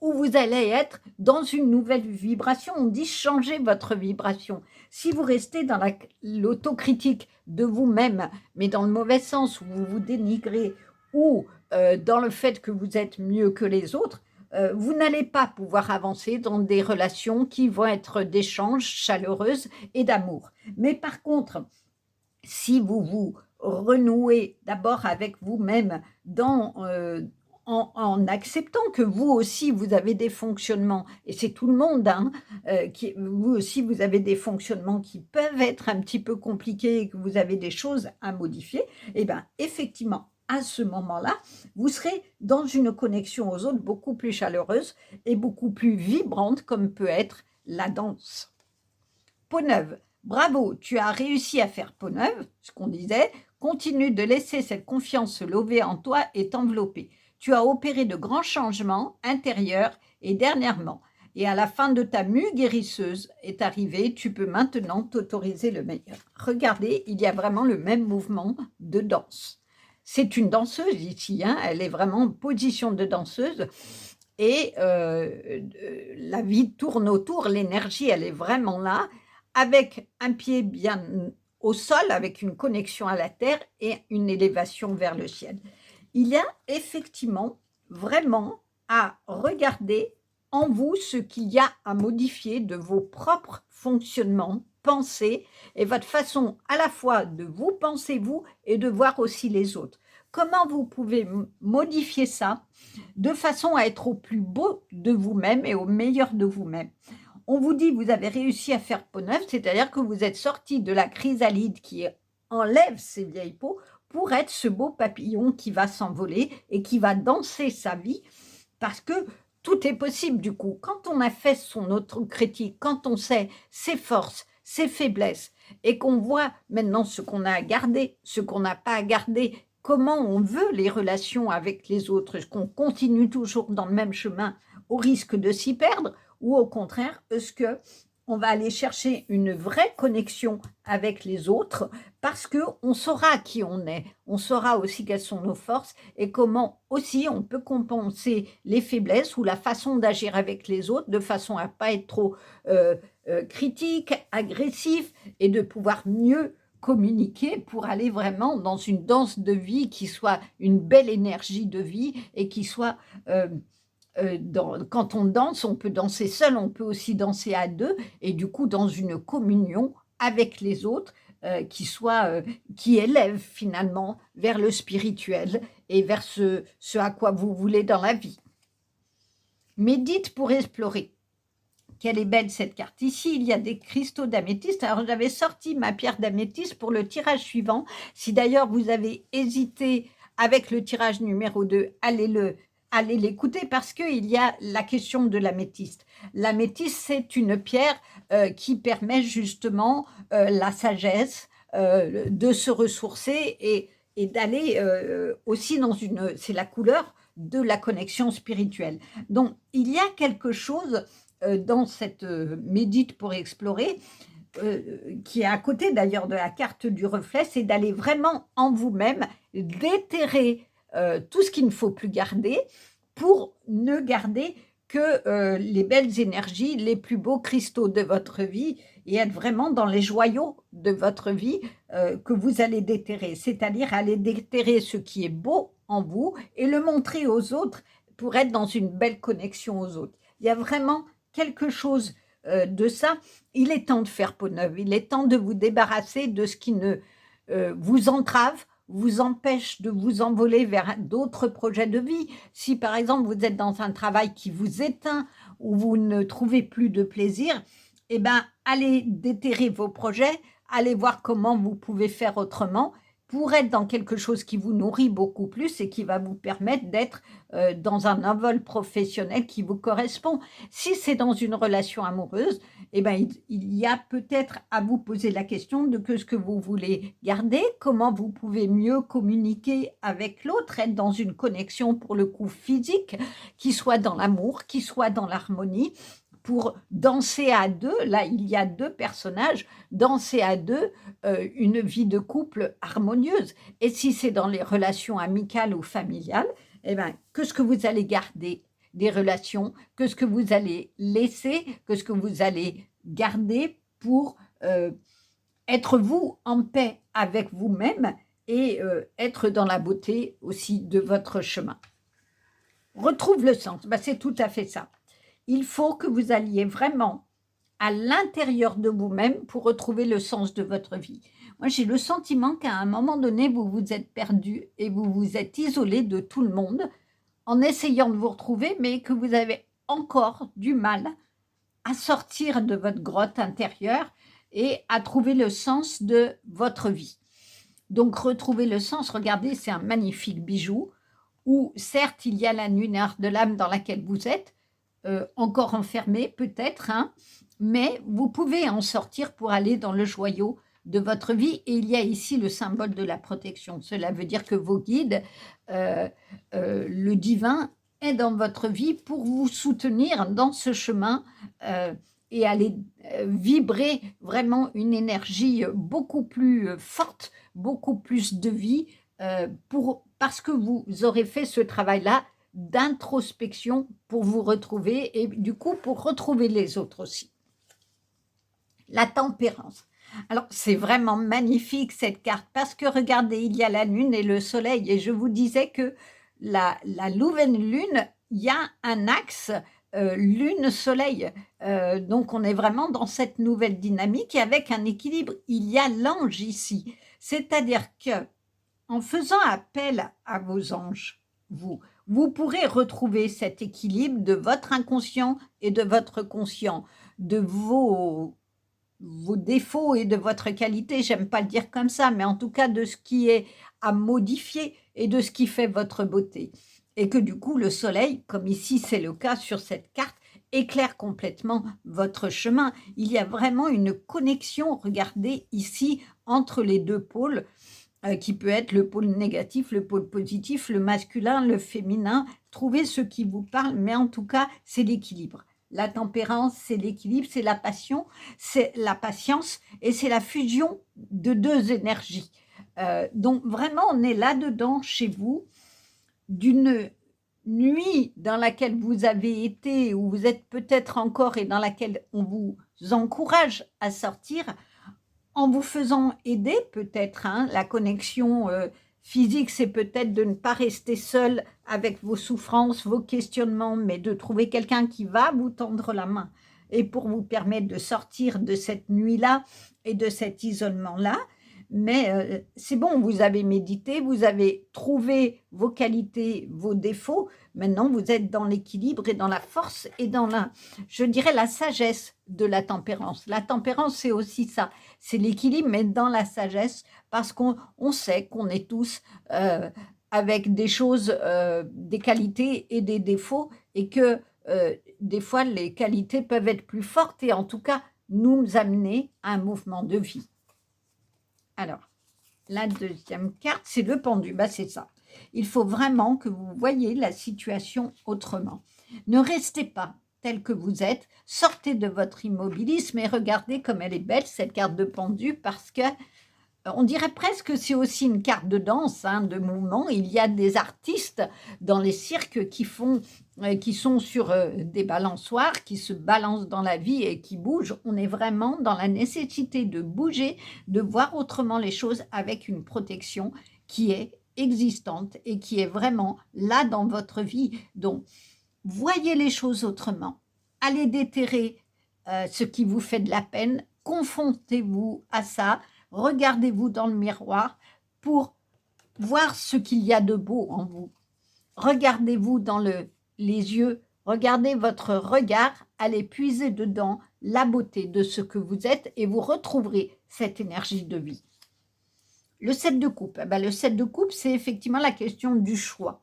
Speaker 1: où vous allez être dans une nouvelle vibration. On dit changer votre vibration. Si vous restez dans l'autocritique de vous-même, mais dans le mauvais sens, où vous vous dénigrez, ou dans le fait que vous êtes mieux que les autres, vous n'allez pas pouvoir avancer dans des relations qui vont être d'échanges chaleureuses et d'amour. Mais par contre, si vous vous renouez d'abord avec vous-même en acceptant que vous aussi, vous avez des fonctionnements, et c'est tout le monde, hein, vous aussi, vous avez des fonctionnements qui peuvent être un petit peu compliqués et que vous avez des choses à modifier, et bien effectivement, à ce moment-là, vous serez dans une connexion aux autres beaucoup plus chaleureuse et beaucoup plus vibrante comme peut être la danse. Peau neuve. Bravo, tu as réussi à faire peau neuve, ce qu'on disait. Continue de laisser cette confiance se lever en toi et t'envelopper. Tu as opéré de grands changements intérieurs et dernièrement. Et à la fin de ta mue guérisseuse est arrivée, tu peux maintenant t'autoriser le meilleur. Regardez, il y a vraiment le même mouvement de danse. C'est une danseuse ici, hein, elle est vraiment en position de danseuse. Et la vie tourne autour, l'énergie, elle est vraiment là, avec un pied bien au sol, avec une connexion à la terre et une élévation vers le ciel. il y a effectivement vraiment à regarder en vous ce qu'il y a à modifier de vos propres fonctionnements, pensées et votre façon à la fois de vous penser vous et de voir aussi les autres. Comment vous pouvez modifier ça de façon à être au plus beau de vous-même et au meilleur de vous-même. On vous dit vous avez réussi à faire peau neuve, c'est-à-dire que vous êtes sorti de la chrysalide qui enlève ses vieilles peaux pour être ce beau papillon qui va s'envoler et qui va danser sa vie parce que tout est possible du coup. Quand on a fait son autocritique, quand on sait ses forces, ses faiblesses et qu'on voit maintenant ce qu'on a à garder, ce qu'on n'a pas à garder, comment on veut les relations avec les autres, est-ce qu'on continue toujours dans le même chemin au risque de s'y perdre ou au contraire, est-ce que on va aller chercher une vraie connexion avec les autres parce qu'on saura qui on est, on saura aussi quelles sont nos forces et comment aussi on peut compenser les faiblesses ou la façon d'agir avec les autres de façon à ne pas être trop critique, agressif et de pouvoir mieux communiquer pour aller vraiment dans une danse de vie qui soit une belle énergie de vie et qui soit quand on danse, on peut danser seul, on peut aussi danser à deux, et du coup dans une communion avec les autres qui élève finalement vers le spirituel et vers ce à quoi vous voulez dans la vie. Médite pour explorer. Quelle est belle cette carte. Ici, il y a des cristaux d'améthyste. Alors, j'avais sorti ma pierre d'améthyste pour le tirage suivant. Si d'ailleurs vous avez hésité avec le tirage numéro 2, allez l'écouter parce qu'il y a la question de l'améthyste. L'améthyste, c'est une pierre qui permet justement la sagesse, de se ressourcer et d'aller aussi dans c'est la couleur de la connexion spirituelle. Donc, il y a quelque chose dans cette médite pour explorer, qui est à côté d'ailleurs de la carte du reflet, c'est d'aller vraiment en vous-même, déterrer tout ce qu'il ne faut plus garder pour ne garder que les belles énergies, les plus beaux cristaux de votre vie et être vraiment dans les joyaux de votre vie que vous allez déterrer, c'est-à-dire aller déterrer ce qui est beau en vous et le montrer aux autres pour être dans une belle connexion aux autres. Il y a vraiment quelque chose de ça. Il est temps de faire peau neuve, il est temps de vous débarrasser de ce qui ne vous entrave, vous empêche de vous envoler vers d'autres projets de vie. Si par exemple vous êtes dans un travail qui vous éteint ou vous ne trouvez plus de plaisir, eh bien allez déterrer vos projets, allez voir comment vous pouvez faire autrement pour être dans quelque chose qui vous nourrit beaucoup plus et qui va vous permettre d'être dans un envol professionnel qui vous correspond. Si c'est dans une relation amoureuse, eh ben, il y a peut-être à vous poser la question de ce que vous voulez garder, comment vous pouvez mieux communiquer avec l'autre, être dans une connexion pour le coup physique, qui soit dans l'amour, qui soit dans l'harmonie, pour danser à deux, là il y a deux personnages, danser à deux une vie de couple harmonieuse. Et si c'est dans les relations amicales ou familiales, eh ben, que ce que vous allez garder des relations, que ce que vous allez laisser, que ce que vous allez garder pour être vous en paix avec vous-même et être dans la beauté aussi de votre chemin. Retrouve le sens, ben, c'est tout à fait ça. Il faut que vous alliez vraiment à l'intérieur de vous-même pour retrouver le sens de votre vie. Moi, j'ai le sentiment qu'à un moment donné, vous vous êtes perdu et vous vous êtes isolé de tout le monde en essayant de vous retrouver, mais que vous avez encore du mal à sortir de votre grotte intérieure et à trouver le sens de votre vie. Donc, retrouver le sens, regardez, c'est un magnifique bijou où certes, il y a la nuit noire de l'âme dans laquelle vous êtes, encore enfermé peut-être, hein, mais vous pouvez en sortir pour aller dans le joyau de votre vie. Et il y a ici le symbole de la protection. Cela veut dire que vos guides, le divin, est dans votre vie pour vous soutenir dans ce chemin et aller vibrer vraiment une énergie beaucoup plus forte, beaucoup plus de vie parce que vous aurez fait ce travail-là d'introspection pour vous retrouver et du coup pour retrouver les autres aussi. La tempérance. Alors, c'est vraiment magnifique cette carte parce que regardez, il y a la lune et le soleil et je vous disais que la nouvelle lune, il y a un axe lune-soleil. Donc, on est vraiment dans cette nouvelle dynamique et avec un équilibre. Il y a l'ange ici. C'est-à-dire que en faisant appel à vos anges, vous, vous pourrez retrouver cet équilibre de votre inconscient et de votre conscient, de vos défauts et de votre qualité, j'aime pas le dire comme ça, mais en tout cas de ce qui est à modifier et de ce qui fait votre beauté. Et que du coup, le soleil, comme ici c'est le cas sur cette carte, éclaire complètement votre chemin. Il y a vraiment une connexion, regardez ici, entre les deux pôles, qui peut être le pôle négatif, le pôle positif, le masculin, le féminin. Trouvez ce qui vous parle, mais en tout cas, c'est l'équilibre. La tempérance, c'est l'équilibre, c'est la passion, c'est la patience et c'est la fusion de deux énergies. Donc vraiment, on est là-dedans chez vous d'une nuit dans laquelle vous avez été ou vous êtes peut-être encore et dans laquelle on vous encourage à sortir en vous faisant aider peut-être, hein. La connexion physique, c'est peut-être de ne pas rester seul avec vos souffrances, vos questionnements, mais de trouver quelqu'un qui va vous tendre la main et pour vous permettre de sortir de cette nuit-là et de cet isolement-là. Mais c'est bon, vous avez médité, vous avez trouvé vos qualités, vos défauts. Maintenant, vous êtes dans l'équilibre et dans la force et dans je dirais, la sagesse de la tempérance. La tempérance, c'est aussi ça, c'est l'équilibre, mais dans la sagesse, parce qu'on sait qu'on est tous avec des choses, des qualités et des défauts, et que des fois, les qualités peuvent être plus fortes et en tout cas, nous amener à un mouvement de vie. Alors, la deuxième carte, c'est le pendu. Bah, c'est ça. Il faut vraiment que vous voyez la situation autrement. Ne restez pas tel que vous êtes. Sortez de votre immobilisme et regardez comme elle est belle, cette carte de pendu, parce que on dirait presque que c'est aussi une carte de danse, hein, de mouvement. Il y a des artistes dans les cirques qui sont sur des balançoires, qui se balancent dans la vie et qui bougent. On est vraiment dans la nécessité de bouger, de voir autrement les choses avec une protection qui est existante et qui est vraiment là dans votre vie. Donc, voyez les choses autrement. Allez déterrer ce qui vous fait de la peine. Confrontez-vous à ça. Regardez-vous dans le miroir pour voir ce qu'il y a de beau en vous. Regardez-vous dans les yeux, regardez votre regard, allez puiser dedans la beauté de ce que vous êtes et vous retrouverez cette énergie de vie. Le 7 de coupe, eh bien, le 7 de coupe, c'est effectivement la question du choix.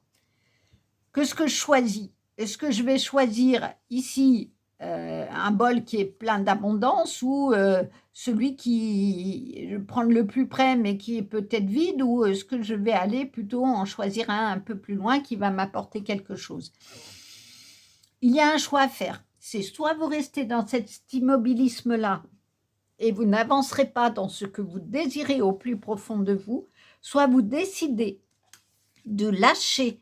Speaker 1: Qu'est-ce que je choisis? Est-ce que je vais choisir ici un bol qui est plein d'abondance ou celui qui prendre le plus près mais qui est peut-être vide, ou est-ce que je vais aller plutôt en choisir un peu plus loin qui va m'apporter quelque chose? Il y a un choix à faire. C'est soit vous restez dans cet immobilisme-là et vous n'avancerez pas dans ce que vous désirez au plus profond de vous, soit vous décidez de lâcher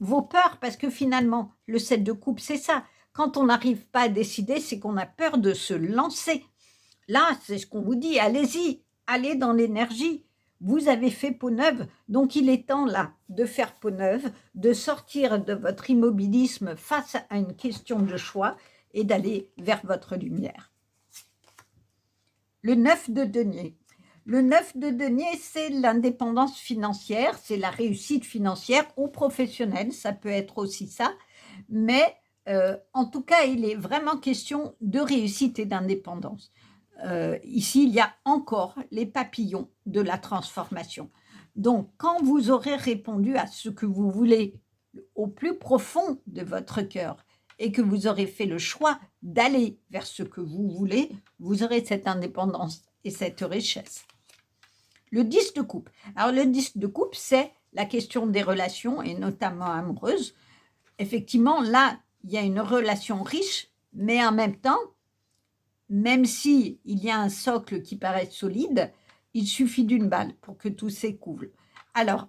Speaker 1: vos peurs, parce que finalement, le 7 de coupe, c'est ça. Quand on n'arrive pas à décider, c'est qu'on a peur de se lancer. Là, c'est ce qu'on vous dit, allez-y, allez dans l'énergie. Vous avez fait peau neuve, donc il est temps là de faire peau neuve, de sortir de votre immobilisme face à une question de choix et d'aller vers votre lumière. Le 9 de denier. Le 9 de denier, c'est l'indépendance financière, c'est la réussite financière ou professionnelle, ça peut être aussi ça, mais en tout cas, il est vraiment question de réussite et d'indépendance. Ici, il y a encore les papillons de la transformation. Donc, quand vous aurez répondu à ce que vous voulez au plus profond de votre cœur et que vous aurez fait le choix d'aller vers ce que vous voulez, vous aurez cette indépendance et cette richesse. Le 10 de coupe. Alors, le 10 de coupe, c'est la question des relations et notamment amoureuses. Effectivement, là, il y a une relation riche, mais en même temps, même s'il y a un socle qui paraît solide, il suffit d'une balle pour que tout s'écoule. Alors,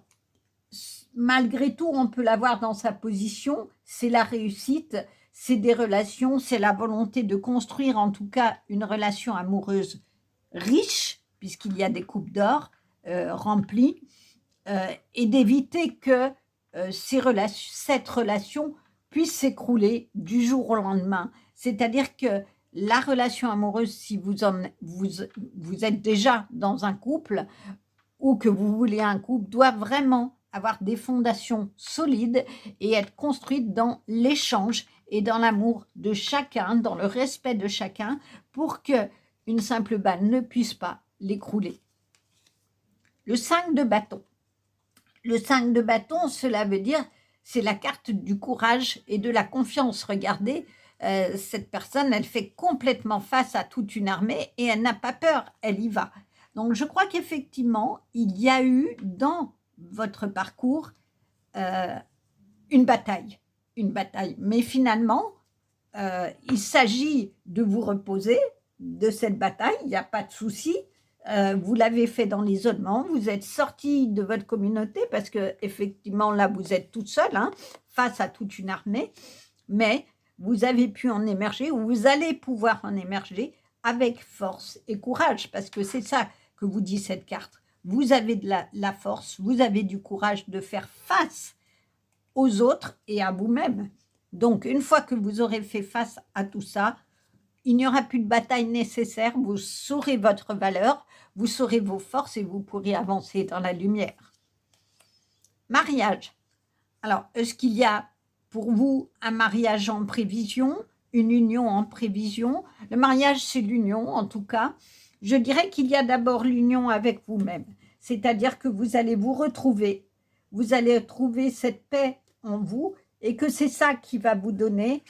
Speaker 1: malgré tout, on peut l'avoir dans sa position, c'est la réussite, c'est des relations, c'est la volonté de construire en tout cas une relation amoureuse riche, puisqu'il y a des coupes d'or remplies, et d'éviter que cette relation puisse s'écrouler du jour au lendemain. C'est-à-dire que la relation amoureuse, si vous êtes déjà dans un couple ou que vous voulez un couple, doit vraiment avoir des fondations solides et être construite dans l'échange et dans l'amour de chacun, dans le respect de chacun, pour qu'une simple balle ne puisse pas l'écrouler. Le 5 de bâton. Le 5 de bâton, cela veut dire, c'est la carte du courage et de la confiance. Regardez, cette personne, elle fait complètement face à toute une armée et elle n'a pas peur, elle y va. Donc, je crois qu'effectivement, il y a eu dans votre parcours une bataille. Mais finalement, il s'agit de vous reposer de cette bataille, il n'y a pas de souci. Vous l'avez fait dans l'isolement, vous êtes sorti de votre communauté parce que effectivement là vous êtes toute seule face à toute une armée, mais vous avez pu en émerger ou vous allez pouvoir en émerger avec force et courage, parce que c'est ça que vous dit cette carte. Vous avez de la force, vous avez du courage de faire face aux autres et à vous-même. Donc une fois que vous aurez fait face à tout ça, il n'y aura plus de bataille nécessaire, vous saurez votre valeur, vous saurez vos forces et vous pourrez avancer dans la lumière. Mariage. Alors, est-ce qu'il y a pour vous un mariage en prévision, une union en prévision? Le mariage, c'est l'union, en tout cas. Je dirais qu'il y a d'abord l'union avec vous-même, c'est-à-dire que vous allez vous retrouver, vous allez trouver cette paix en vous et que c'est ça qui va vous donner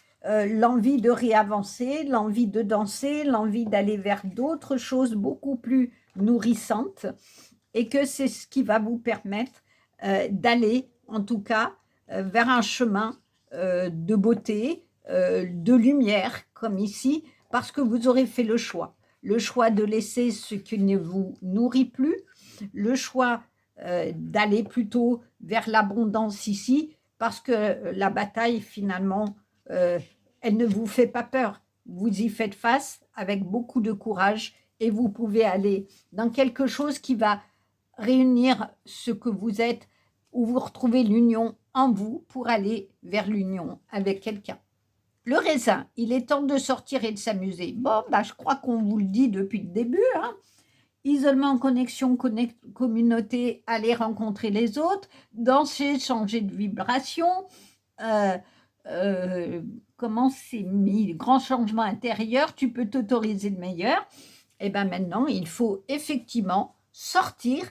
Speaker 1: l'envie de réavancer, l'envie de danser, l'envie d'aller vers d'autres choses beaucoup plus nourrissantes, et que c'est ce qui va vous permettre d'aller, en tout cas, vers un chemin de beauté, de lumière, comme ici, parce que vous aurez fait le choix de laisser ce qui ne vous nourrit plus, le choix d'aller plutôt vers l'abondance ici, parce que la bataille, finalement, elle ne vous fait pas peur. Vous y faites face avec beaucoup de courage et vous pouvez aller dans quelque chose qui va réunir ce que vous êtes, où vous retrouvez l'union en vous pour aller vers l'union avec quelqu'un. Le raisin, il est temps de sortir et de s'amuser. Bon, je crois qu'on vous le dit depuis le début. Isolement, connexion, communauté, aller rencontrer les autres, danser, changer de vibration, comment c'est mis, grand changement intérieur, tu peux t'autoriser le meilleur. Et bien maintenant, il faut effectivement sortir.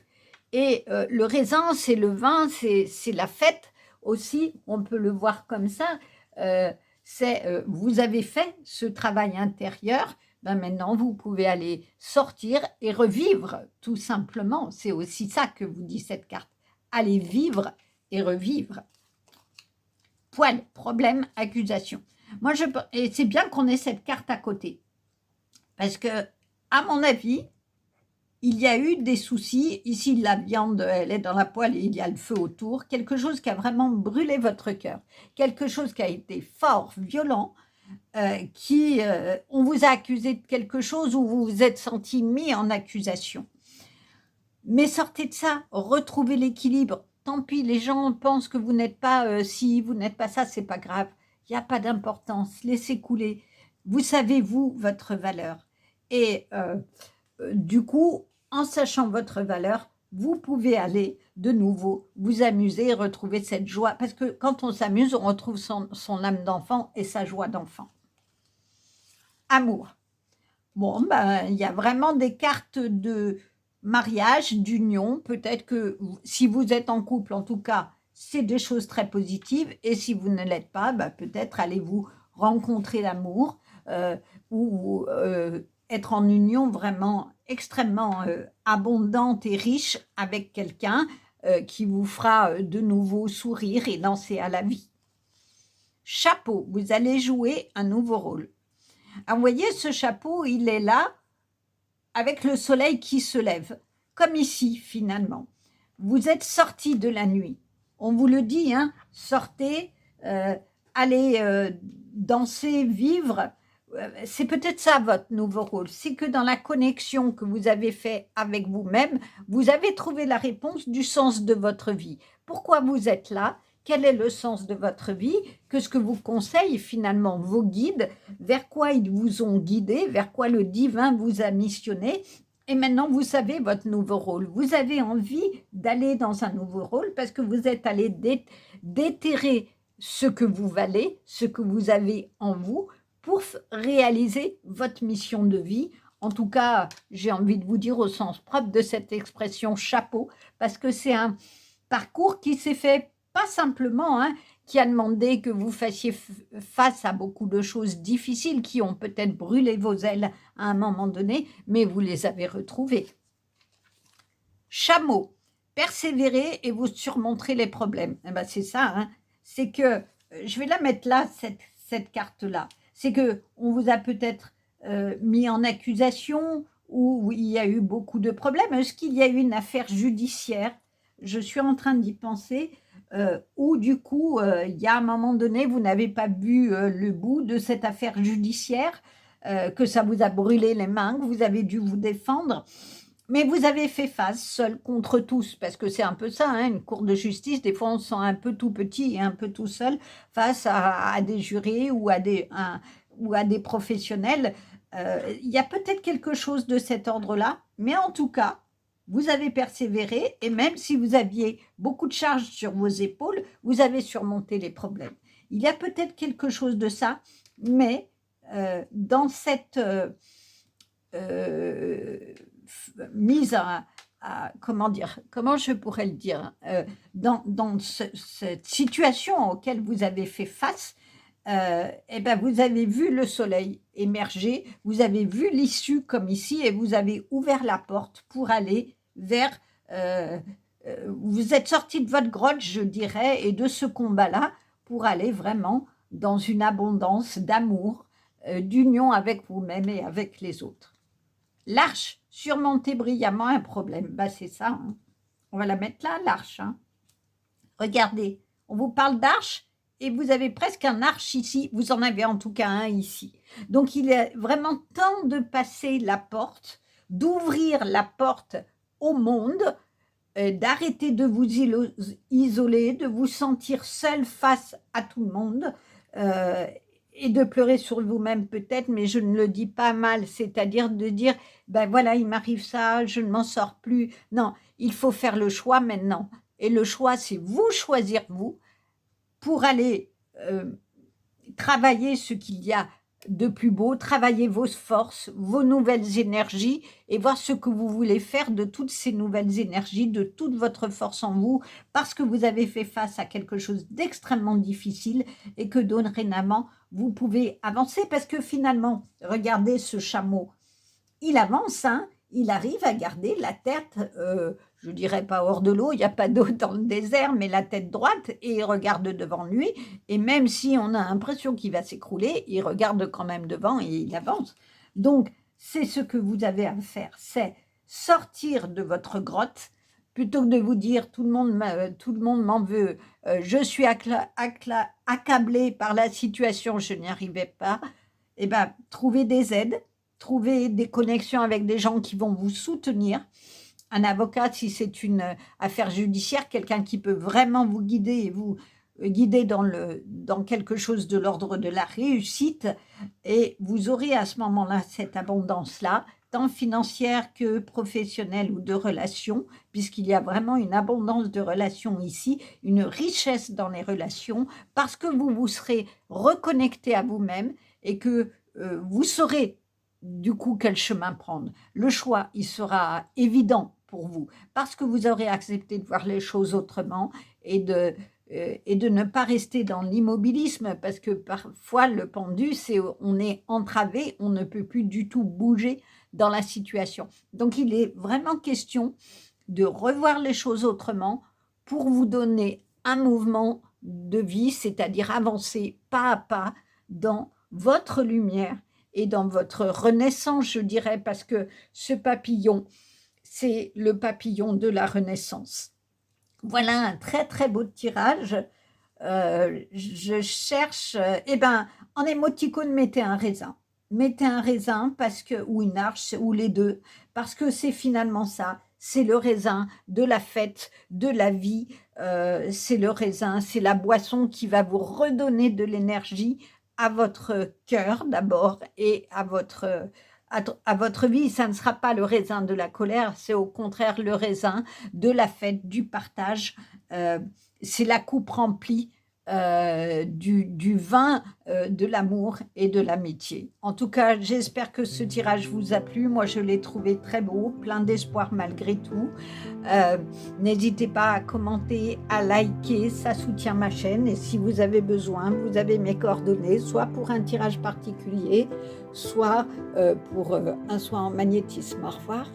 Speaker 1: Et le raisin, c'est le vin, c'est la fête aussi, on peut le voir comme ça. Vous avez fait ce travail intérieur, ben maintenant vous pouvez aller sortir et revivre tout simplement. C'est aussi ça que vous dit cette carte. Allez vivre et revivre. Poil, problème, accusation. Et c'est bien qu'on ait cette carte à côté. Parce que, à mon avis, il y a eu des soucis. Ici, la viande, elle est dans la poêle et il y a le feu autour. Quelque chose qui a vraiment brûlé votre cœur. Quelque chose qui a été fort, violent, on vous a accusé de quelque chose où vous vous êtes senti mis en accusation. Mais sortez de ça, retrouvez l'équilibre. Tant pis, les gens pensent que vous n'êtes pas ci, vous n'êtes pas ça, c'est pas grave. Il n'y a pas d'importance, laissez couler. Vous savez, vous, votre valeur. Et du coup, en sachant votre valeur, vous pouvez aller de nouveau vous amuser et retrouver cette joie. Parce que quand on s'amuse, on retrouve son âme d'enfant et sa joie d'enfant. Amour. Bon, il y a vraiment des cartes de mariage, d'union. Peut-être que si vous êtes en couple, en tout cas, c'est des choses très positives. Et si vous ne l'êtes pas, peut-être allez-vous rencontrer l'amour ou être en union vraiment extrêmement abondante et riche avec quelqu'un qui vous fera de nouveau sourire et danser à la vie. Chapeau, vous allez jouer un nouveau rôle. Alors, vous voyez, ce chapeau, il est là avec le soleil qui se lève, comme ici, finalement. Vous êtes sorti de la nuit. On vous le dit, sortez, allez danser, vivre. c'est peut-être ça votre nouveau rôle, c'est que dans la connexion que vous avez fait avec vous-même, vous avez trouvé la réponse du sens de votre vie. Pourquoi vous êtes là? Quel est le sens de votre vie? Que ce que vous conseille finalement vos guides, vers quoi ils vous ont guidé, vers quoi le divin vous a missionné. Et maintenant, vous savez votre nouveau rôle. Vous avez envie d'aller dans un nouveau rôle parce que vous êtes allé déterrer ce que vous valez, ce que vous avez en vous, pour réaliser votre mission de vie. En tout cas, j'ai envie de vous dire au sens propre de cette expression chapeau, parce que c'est un parcours qui s'est fait pas simplement, hein, qui a demandé que vous fassiez face à beaucoup de choses difficiles qui ont peut-être brûlé vos ailes à un moment donné, mais vous les avez retrouvées. Chameau, persévérer et vous surmonterez les problèmes. Eh ben, c'est ça, hein. C'est que, je vais la mettre là, cette carte-là. C'est que on vous a peut-être mis en accusation ou il y a eu beaucoup de problèmes. Est-ce qu'il y a eu une affaire judiciaire? Je suis en train d'y penser. Où du coup, il y a un moment donné, vous n'avez pas vu le bout de cette affaire judiciaire, que ça vous a brûlé les mains, que vous avez dû vous défendre. Mais vous avez fait face seul contre tous, parce que c'est un peu ça, hein, une cour de justice, des fois on se sent un peu tout petit et un peu tout seul face à des jurés ou à des professionnels. Il y a peut-être quelque chose de cet ordre-là, mais en tout cas, vous avez persévéré et même si vous aviez beaucoup de charges sur vos épaules, vous avez surmonté les problèmes. Il y a peut-être quelque chose de ça, mais dans cette mise comment dire, comment je pourrais le dire, dans cette situation auquel vous avez fait face, eh ben vous avez vu le soleil émerger, vous avez vu l'issue comme ici et vous avez ouvert la porte pour aller vers, vous êtes sorti de votre grotte, je dirais, et de ce combat-là pour aller vraiment dans une abondance d'amour, d'union avec vous-même et avec les autres. L'arche, surmonter brillamment un problème. Bah, c'est ça, hein. On va la mettre là, l'arche, hein. Regardez, on vous parle d'arche et vous avez presque un arche ici. Vous en avez en tout cas un ici. Donc, il est vraiment temps de passer la porte, d'ouvrir la porte au monde, d'arrêter de vous isoler, de vous sentir seul face à tout le monde. Et de pleurer sur vous-même peut-être, mais je ne le dis pas mal, c'est-à-dire de dire, ben voilà, il m'arrive ça, je ne m'en sors plus. Non, il faut faire le choix maintenant. Et le choix, c'est vous choisir vous pour aller travailler ce qu'il y a de plus beau, travailler vos forces, vos nouvelles énergies et voir ce que vous voulez faire de toutes ces nouvelles énergies, de toute votre force en vous, parce que vous avez fait face à quelque chose d'extrêmement difficile et que dorénavant, vous pouvez avancer parce que finalement, regardez ce chameau, il avance, hein, il arrive à garder la tête, je dirais pas hors de l'eau, il n'y a pas d'eau dans le désert, mais la tête droite et il regarde devant lui. Et même si on a l'impression qu'il va s'écrouler, il regarde quand même devant et il avance. Donc, c'est ce que vous avez à faire, c'est sortir de votre grotte plutôt que de vous dire tout le monde m'en veut, je suis accablé par la situation, je n'y arrivais pas. Eh ben, trouver des aides, trouver des connexions avec des gens qui vont vous soutenir. Un avocat, si c'est une affaire judiciaire, quelqu'un qui peut vraiment vous guider et vous guider dans quelque chose de l'ordre de la réussite. Et vous aurez à ce moment-là cette abondance-là, tant financière que professionnelle ou de relations, puisqu'il y a vraiment une abondance de relations ici, une richesse dans les relations, parce que vous vous serez reconnecté à vous-même et que vous saurez du coup quel chemin prendre. Le choix, il sera évident pour vous parce que vous aurez accepté de voir les choses autrement et de ne pas rester dans l'immobilisme parce que parfois le pendu, c'est on est entravé, on ne peut plus du tout bouger dans la situation. Donc il est vraiment question de revoir les choses autrement pour vous donner un mouvement de vie, c'est-à-dire avancer pas à pas dans votre lumière et dans votre renaissance, je dirais, parce que ce papillon, c'est le papillon de la renaissance. Voilà un très très beau tirage. Je cherche, en émoticône, mettez un raisin. mettez un raisin parce que ou une arche ou les 2 parce que c'est finalement ça, c'est le raisin de la fête, de la vie, c'est le raisin, c'est la boisson qui va vous redonner de l'énergie à votre cœur d'abord et à votre vie. Ça ne sera pas le raisin de la colère, c'est au contraire le raisin de la fête, du partage, c'est la coupe remplie, du vin de l'amour et de l'amitié. En tout cas, j'espère que ce tirage vous a plu. Moi, je l'ai trouvé très beau, plein d'espoir malgré tout. Euh, N'hésitez pas à commenter, à liker, ça soutient ma chaîne. Et si vous avez besoin, vous avez mes coordonnées, soit pour un tirage particulier, soit pour un soin en magnétisme. Au revoir.